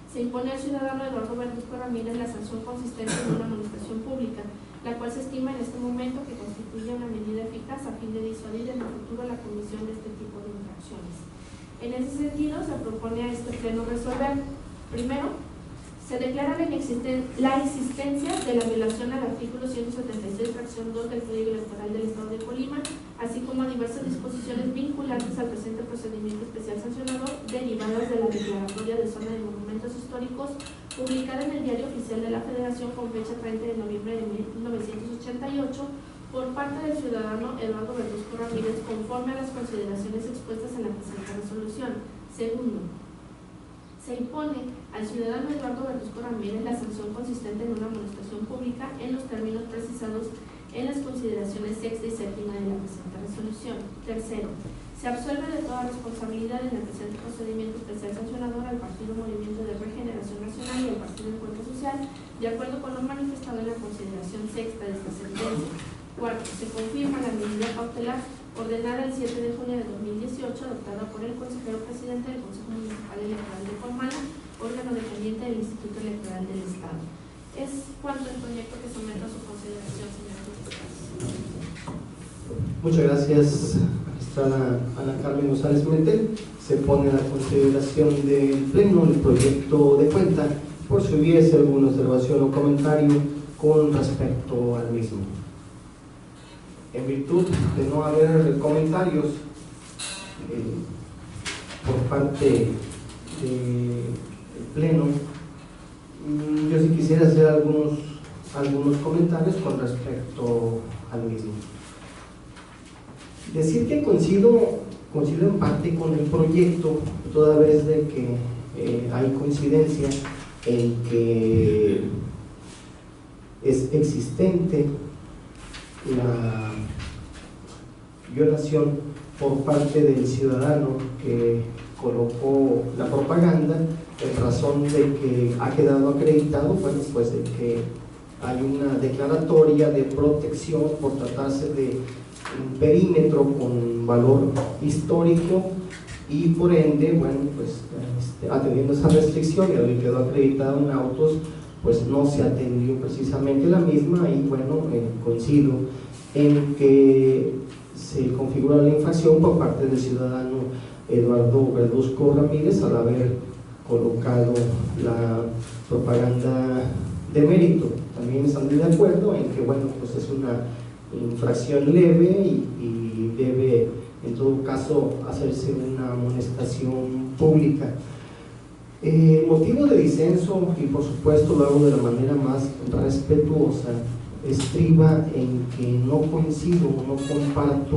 Speaker 3: se impone al ciudadano Eduardo Verduzco Ramírez la sanción consistente en una amonestación pública, la cual se estima en este momento que constituye una medida eficaz a fin de disuadir en el futuro la comisión de este tipo de infracciones. En ese sentido, se propone a este pleno resolver: primero, se declara la existencia de la violación al artículo 176, fracción 2 del Código Electoral del Estado de Colima, así como a diversas disposiciones vinculantes al presente procedimiento especial sancionador derivadas de la declaratoria de zona de monumentos históricos publicada en el Diario Oficial de la Federación con fecha 30 de noviembre de 1988 por parte del ciudadano Eduardo Verduzco Ramírez, conforme a las consideraciones expuestas en la presente resolución. Segundo, se impone al ciudadano Eduardo Verduzco Ramírez la sanción consistente en una amonestación pública en los términos precisados en las consideraciones sexta y séptima de la presente resolución. Tercero, se absuelve de toda responsabilidad en el presente procedimiento especial sancionador al Partido Movimiento de Regeneración Nacional y al Partido Encuentro Social, de acuerdo con lo manifestado en la consideración sexta de esta sentencia. Cuarto, se confirma la medida cautelar ordenada el 7 de junio de 2018, adoptada por el consejero presidente del Consejo Municipal Electoral de Comala, órgano dependiente del Instituto Electoral del Estado. Es cuanto el proyecto que someto a su consideración, señora jueza.
Speaker 1: Muchas gracias, magistrada Ana Carmen González Metel. Se pone a la consideración del Pleno el proyecto de cuenta, por si hubiese alguna observación o comentario con respecto al mismo. En virtud de no haber comentarios por parte del Pleno, yo sí quisiera hacer algunos comentarios con respecto al mismo. Decir que coincido en parte con el proyecto, toda vez de que hay coincidencia en que es existente la violación por parte del ciudadano que colocó la propaganda, en razón de que ha quedado acreditado, bueno, pues de que hay una declaratoria de protección por tratarse de un perímetro con valor histórico, y por ende, bueno, pues atendiendo esa restricción y al que quedó acreditado en autos, pues no se atendió precisamente la misma. Y bueno, coincido en que se configura la infracción por parte del ciudadano Eduardo Verduzco Ramírez al haber colocado la propaganda de mérito. También estamos de acuerdo en que, bueno, pues es una infracción leve y debe en todo caso hacerse una amonestación pública. Motivo de disenso, y por supuesto lo hago de la manera más respetuosa, estriba en que no coincido, no comparto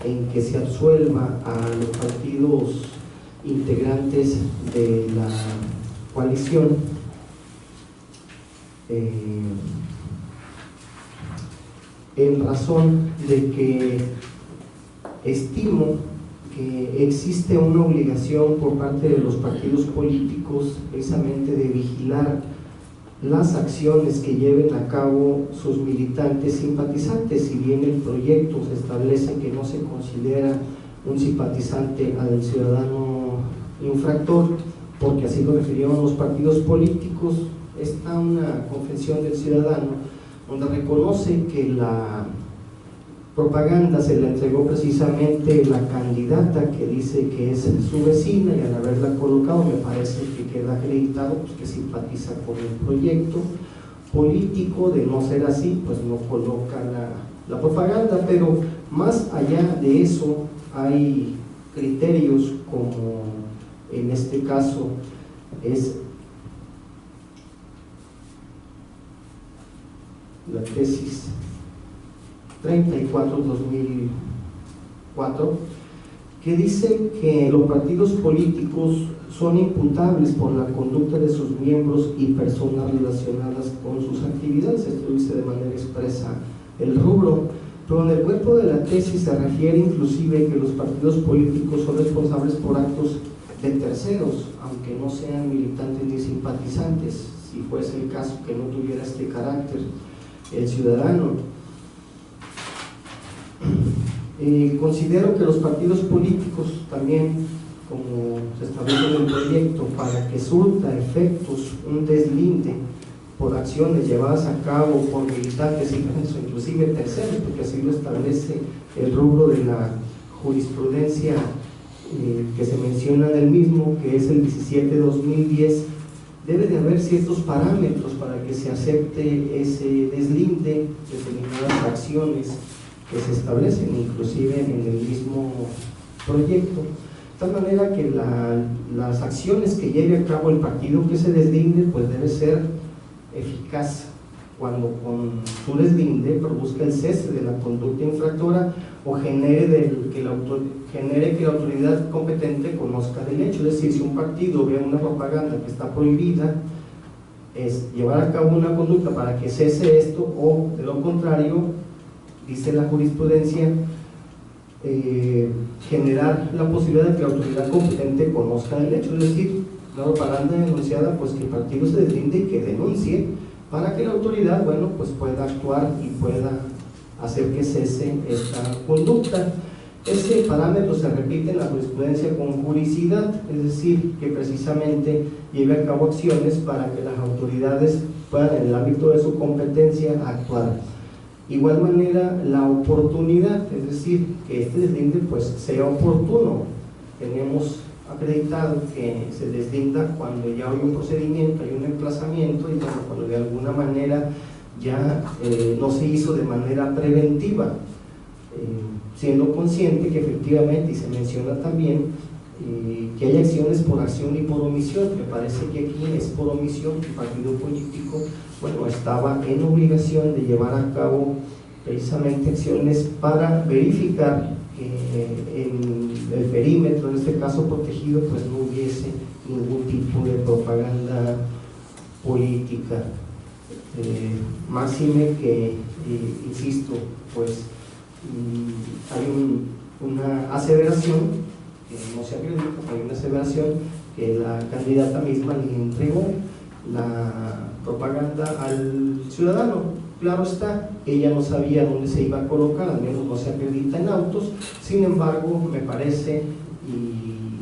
Speaker 1: en que se absuelva a los partidos integrantes de la coalición en razón de que estimo que existe una obligación por parte de los partidos políticos precisamente de vigilar las acciones que lleven a cabo sus militantes simpatizantes. Si bien el proyecto se establece que no se considera un simpatizante al ciudadano infractor, porque así lo refirieron los partidos políticos, está una confesión del ciudadano donde reconoce que la propaganda se la entregó precisamente la candidata que dice que es su vecina, y al haberla colocado me parece que queda acreditado pues, que simpatiza con el proyecto político. De no ser así, pues no coloca la propaganda. Pero más allá de eso hay criterios, como en este caso es tesis 34-2004, que dice que los partidos políticos son imputables por la conducta de sus miembros y personas relacionadas con sus actividades. Esto dice de manera expresa el rubro, pero en el cuerpo de la tesis se refiere inclusive que los partidos políticos son responsables por actos de terceros, aunque no sean militantes ni simpatizantes, si fuese el caso que no tuviera este carácter el ciudadano. Considero que los partidos políticos también, como se establece en el proyecto, para que surta efectos un deslinde por acciones llevadas a cabo por militantes o inclusive terceros, porque así lo establece el rubro de la jurisprudencia que se menciona en el mismo, que es el 17-2010, debe de haber ciertos parámetros para que se acepte ese deslinde de determinadas acciones que se establecen inclusive en el mismo proyecto, de tal manera que las acciones que lleve a cabo el partido que se deslinde pues debe ser eficaz cuando con su deslinde produzca el cese de la conducta infractora o genere que la autoridad competente conozca del hecho. Es decir, si un partido ve una propaganda que está prohibida, es llevar a cabo una conducta para que cese esto, o de lo contrario, dice la jurisprudencia, generar la posibilidad de que la autoridad competente conozca del hecho. Es decir, la propaganda denunciada, pues que el partido se deslinde y que denuncie para que la autoridad, bueno, pues pueda actuar y pueda hacer que cese esta conducta. Ese parámetro se repite en la jurisprudencia con juricidad, es decir, que precisamente lleve a cabo acciones para que las autoridades puedan, en el ámbito de su competencia, actuar. Igual manera, la oportunidad, es decir, que este deslinde pues sea oportuno. Tenemos acreditado que se deslinda cuando ya hay un procedimiento, hay un emplazamiento, y bueno, cuando de alguna manera ya no se hizo de manera preventiva, siendo consciente que efectivamente, y se menciona también, que hay acciones por acción y por omisión. Me parece que aquí es por omisión. El partido político, bueno, estaba en obligación de llevar a cabo precisamente acciones para verificar que en el perímetro, en este caso protegido, pues no hubiese ningún tipo de propaganda política. Máxime que, insisto, pues hay una aseveración que no se acredita, hay una aseveración que la candidata misma le entregó la propaganda al ciudadano. Claro está, ella no sabía dónde se iba a colocar, al menos no se acredita en autos. Sin embargo, me parece, y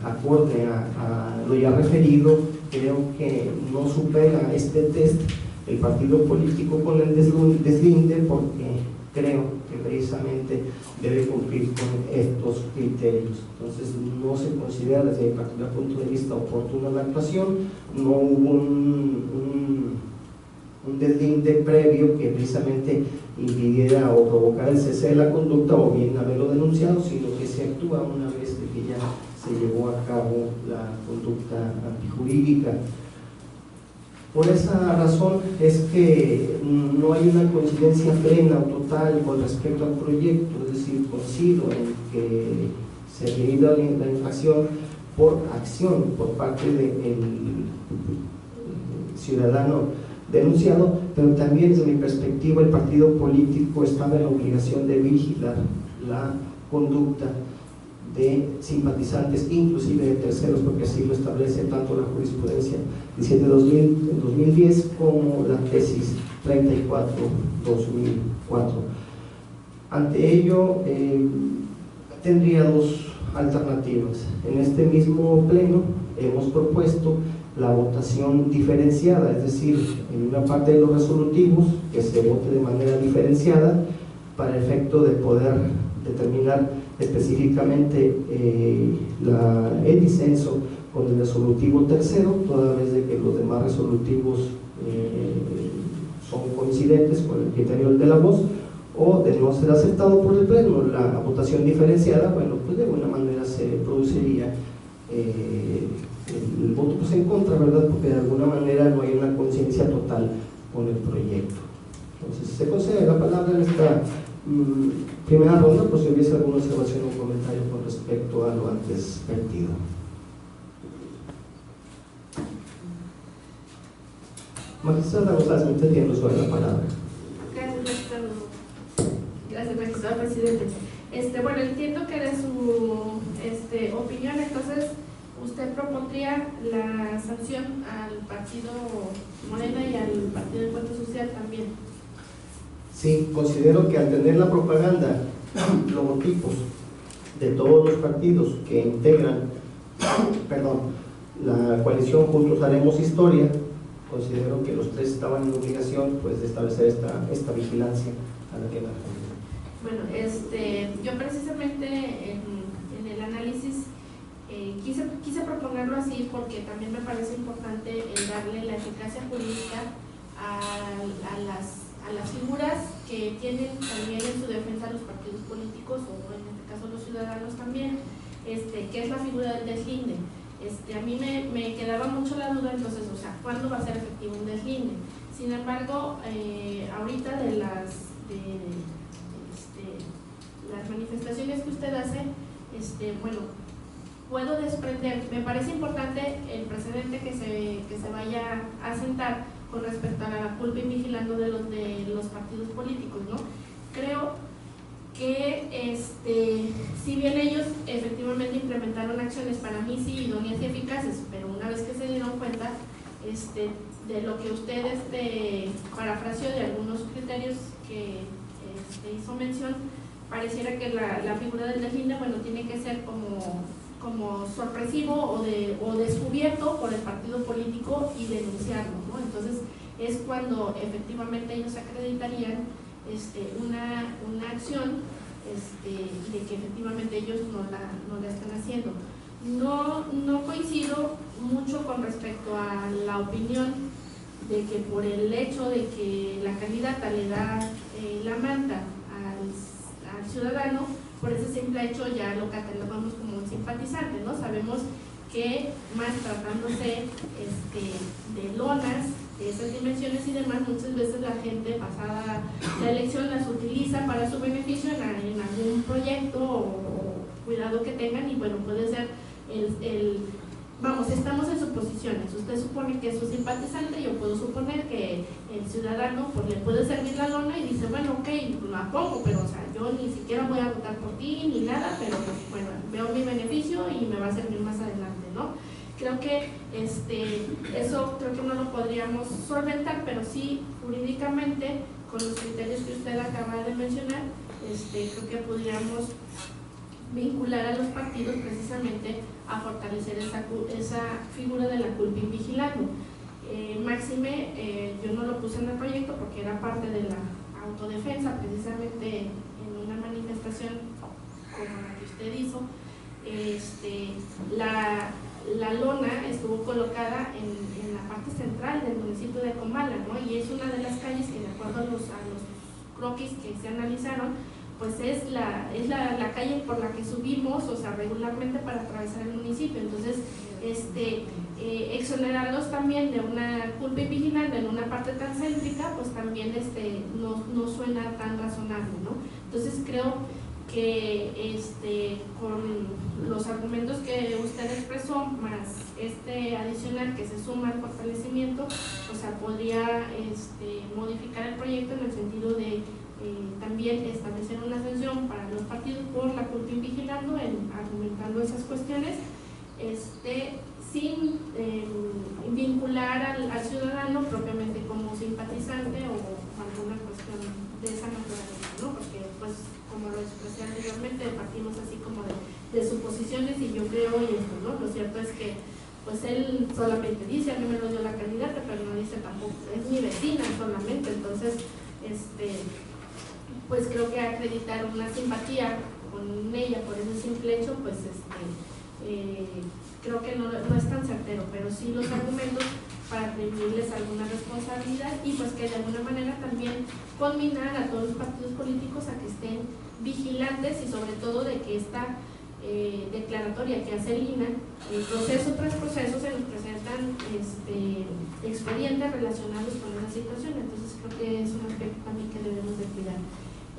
Speaker 1: acorde a lo ya referido, creo que no supera este test el partido político con el deslinde, porque creo que precisamente debe cumplir con estos criterios. Entonces no se considera desde mi particular punto de vista oportuna la actuación, no hubo un deslinde previo que precisamente impidiera o provocara el cese de la conducta o bien haberlo denunciado, sino que se actúa una vez de que ya se llevó a cabo la conducta antijurídica. Por esa razón es que no hay una coincidencia plena o total con respecto al proyecto, es decir, coincido en que se realiza la infracción por acción por parte del ciudadano denunciado, pero también desde mi perspectiva el partido político estaba en la obligación de vigilar la conducta de simpatizantes, inclusive de terceros, porque así lo establece tanto la jurisprudencia 17-2010 como la tesis 34-2004. Ante ello, tendría dos alternativas. En este mismo pleno hemos propuesto la votación diferenciada, es decir, en una parte de los resolutivos que se vote de manera diferenciada para efecto de poder determinar específicamente el disenso con el resolutivo tercero, toda vez de que los demás resolutivos son coincidentes con el criterio de la voz, o de no ser aceptado por el pleno la votación diferenciada, bueno, pues de alguna manera se produciría el voto pues en contra, ¿verdad? Porque de alguna manera no hay una conciencia total con el proyecto. Entonces, si se concede la palabra en esta primera ronda, pues si hubiese alguna observación o comentario con respecto a lo antes vertido. Magistrada González, usted tiene uso de la palabra.
Speaker 3: Gracias, magistrado. Gracias, magistrado presidente. Bueno, entiendo que de su opinión, entonces, usted propondría la sanción al partido Morena y al partido Encuentro Social también.
Speaker 1: Sí, considero que al tener la propaganda, logotipos de todos los partidos que integran, la coalición Juntos Haremos Historia, considero que los tres estaban en obligación pues de establecer esta vigilancia a la que me refiero.
Speaker 3: Bueno, yo precisamente en el análisis quise proponerlo así porque también me parece importante el darle la eficacia jurídica a las figuras que tienen también en su defensa los partidos políticos o en este caso los ciudadanos también, que es la figura del deslinde. A mí me quedaba mucho la duda, entonces, o sea, ¿cuándo va a ser efectivo un deslinde? Sin embargo, ahorita de las manifestaciones que usted hace, bueno, puedo desprender, me parece importante el precedente que se vaya a sentar con respecto a la culpa y vigilando de los partidos políticos, ¿no? Creo que si bien ellos efectivamente implementaron acciones para mí sí idóneas y eficaces, pero una vez que se dieron cuenta de lo que usted parafraseó de algunos criterios que hizo mención, pareciera que la figura del deslinde, bueno, tiene que ser como sorpresivo o descubierto por el partido político y denunciarlo, ¿no? Entonces es cuando efectivamente ellos acreditarían una acción de que efectivamente ellos no la están haciendo. No coincido mucho con respecto a la opinión de que por el hecho de que la candidata le da la manta al ciudadano, por ese simple hecho ya lo catalogamos como un simpatizante, ¿no? Sabemos que más tratándose de lonas de esas dimensiones y demás, muchas veces la gente pasada la elección las utiliza para su beneficio en algún proyecto o cuidado que tengan, y bueno, puede ser vamos, estamos en suposiciones. Usted supone que es su simpatizante, yo puedo suponer que el ciudadano pues le puede servir la lona y dice, bueno, ok, la pongo, pero o sea, yo ni siquiera voy a votar por ti ni nada, pero pues, bueno, veo mi beneficio y me va a servir más adelante, ¿no? Creo que eso creo que no lo podríamos solventar, pero sí jurídicamente con los criterios que usted acaba de mencionar, creo que podríamos vincular a los partidos precisamente a fortalecer esa figura de la culpa y vigilando. Máxime, yo no lo puse en el proyecto porque era parte de la autodefensa, precisamente en una manifestación como la que usted hizo. La lona estuvo colocada en la parte central del municipio de Comala, ¿no? Y es una de las calles que, de acuerdo a los croquis que se analizaron, pues es la calle por la que subimos, o sea, regularmente para atravesar el municipio. Entonces, exonerarlos también de una culpa vigilante en una parte tan céntrica, pues también no suena tan razonable, ¿no? Entonces creo que con los argumentos que usted expresó, más adicional que se suma al fortalecimiento, o sea, podría modificar el proyecto en el sentido de también establecer una sanción para los partidos por la culpa invigilando, argumentando esas cuestiones, sin vincular al ciudadano propiamente como simpatizante o alguna cuestión de esa naturaleza, ¿no? Porque pues como lo expresé anteriormente, partimos así como de suposiciones y yo creo y esto, ¿no? Lo cierto es que pues él solamente dice, a mí me lo dio la candidata, pero no dice tampoco, es mi vecina solamente, entonces pues creo que acreditar una simpatía con ella por ese simple hecho, pues creo que no es tan certero, pero sí los argumentos para atribuirles alguna responsabilidad y pues que de alguna manera también conminar a todos los partidos políticos a que estén vigilantes y sobre todo de que esta declaratoria que hace el INAH, proceso tras proceso se nos presentan expedientes relacionados con esa situación. Entonces creo que es un aspecto también que debemos de cuidar.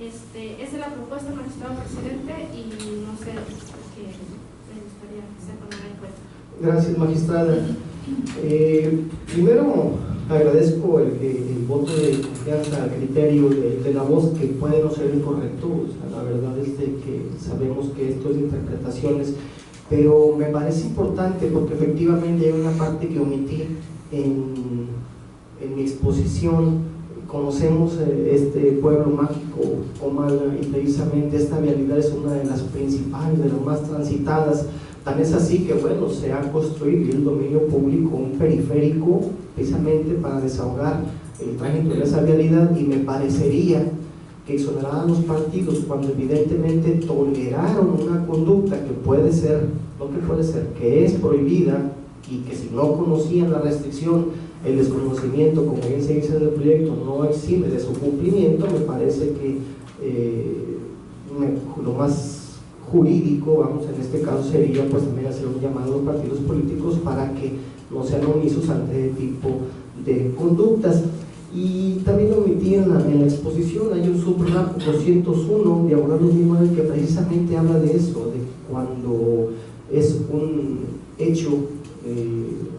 Speaker 3: Esa es la propuesta, magistrado presidente, y no sé qué me gustaría que se tomara en cuenta.
Speaker 1: Gracias, magistrada. Primero agradezco el voto de confianza al criterio de la voz, que puede no ser incorrecto. O sea, la verdad es de que sabemos que esto es de interpretaciones, pero me parece importante porque efectivamente hay una parte que omití en mi exposición. Conocemos este pueblo mágico, Comala, y precisamente esta vialidad es una de las principales, de las más transitadas. Tan es así que, bueno, se ha construido el dominio público un periférico precisamente para desahogar el tránsito de esa vialidad, y me parecería que exoneraran los partidos cuando evidentemente toleraron una conducta que puede ser, no que puede ser, que es prohibida, y que si no conocían la restricción, el desconocimiento, como bien se dice en el proyecto, no exime de su cumplimiento. Me parece que lo más jurídico, vamos, en este caso sería pues también hacer un llamado a los partidos políticos para que no sean omisos ante este tipo de conductas. Y también omití en la exposición, hay un subrap 201, diagonal 2009, que precisamente habla de eso, de cuando es un hecho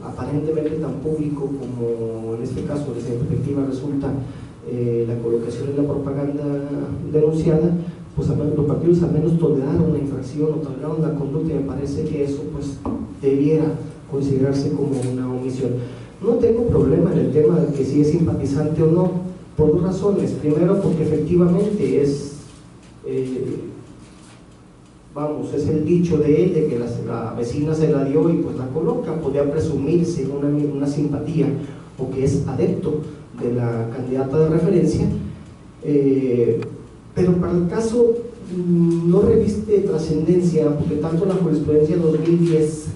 Speaker 1: aparentemente tan público como en este caso, desde mi perspectiva, resulta la colocación en la propaganda denunciada, pues los partidos al menos toleraron la infracción o toleraron la conducta, y me parece que eso pues debiera considerarse como una omisión. No tengo problema en el tema de que si es simpatizante o no, por dos razones. Primero, porque efectivamente es es el dicho de él, de que la vecina se la dio y pues la coloca. Podría presumirse una simpatía, o que es adepto de la candidata de referencia, pero para el caso no reviste trascendencia, porque tanto la jurisprudencia 2010,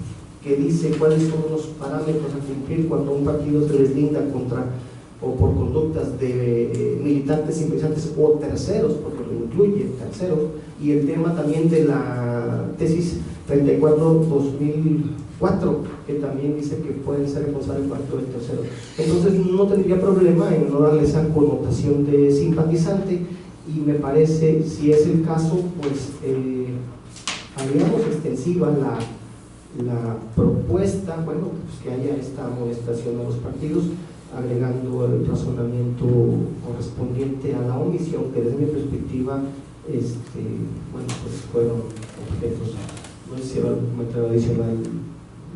Speaker 1: que dice cuáles son los parámetros a cumplir cuando un partido se deslinda contra o por conductas de militantes, simpatizantes o terceros, porque lo incluye terceros, y el tema también de la tesis 34-2004, que también dice que pueden ser responsables partidos de terceros. Entonces no tendría problema en no darle esa connotación de simpatizante, y me parece, si es el caso, pues haríamos extensiva la propuesta, bueno, pues que haya esta amonestación a los partidos, agregando el razonamiento correspondiente a la omisión, que desde mi perspectiva bueno, pues fueron objetos. No sé si habrá un comentario adicional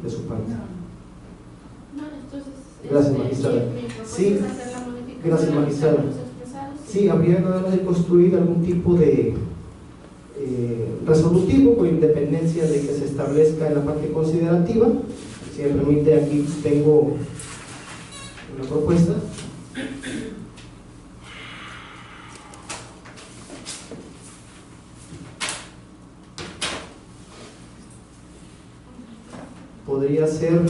Speaker 1: de su parte.
Speaker 3: No, entonces,
Speaker 1: gracias, magistrada.
Speaker 3: Sí,
Speaker 1: gracias, magistrada. Sí, habría nada más de construir algún tipo de resolutivo, con independencia de que se establezca en la parte considerativa. Si me permite, aquí tengo una propuesta. Podría ser,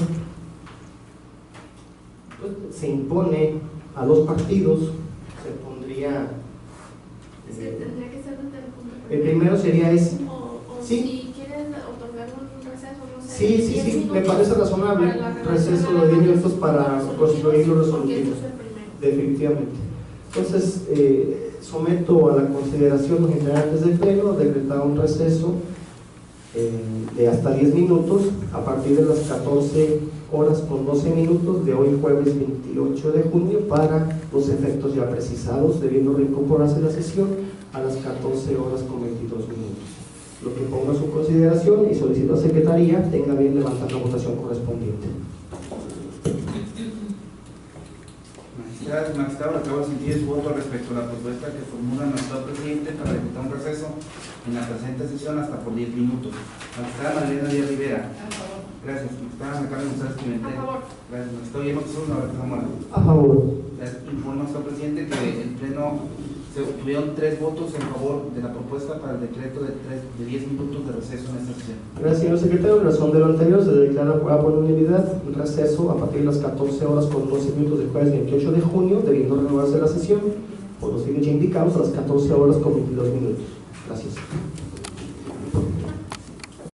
Speaker 1: pues, se impone a los partidos, se pondría
Speaker 3: tendría que ser desde el punto
Speaker 1: el primero sería ese.
Speaker 3: o
Speaker 1: Sí.
Speaker 3: si quieren otorgar un receso, no sé,
Speaker 1: Sí,
Speaker 3: 10 minutos
Speaker 1: me parece razonable,
Speaker 3: para la
Speaker 1: receso de 10 minutos para construir los resolutivos, definitivamente. Entonces, someto a la consideración de los integrantes del pleno decretar un receso de hasta 10 minutos a partir de las 14:12 de hoy, jueves 28 de junio, para los efectos ya precisados, debiendo reincorporarse la sesión a las 14:22. Lo que pongo a su consideración, y solicito a Secretaría tenga bien levantar la votación correspondiente.
Speaker 2: Magistrado, acabo de sentir su voto respecto a la propuesta que formula nuestro presidente para decretar un receso en la presente sesión hasta por 10 minutos. Magistrada Magdalena Díaz Rivera.
Speaker 3: A favor.
Speaker 2: Gracias. Magistrada Carmen González Pimentel.
Speaker 3: A favor.
Speaker 2: Gracias. Magistrado Guillermo Jesús Navarrete Zamora.
Speaker 1: A favor.
Speaker 2: Informa nuestro presidente que el pleno se obtuvieron 3 votos en favor de la propuesta para el decreto de 10 minutos de receso en esta sesión.
Speaker 1: Gracias, señor secretario. En razón de lo anterior, se declara por unanimidad un receso a partir de las 14:12 del jueves 28 de junio, debiendo renovarse la sesión por los fines ya indicados a las 14:22. Gracias.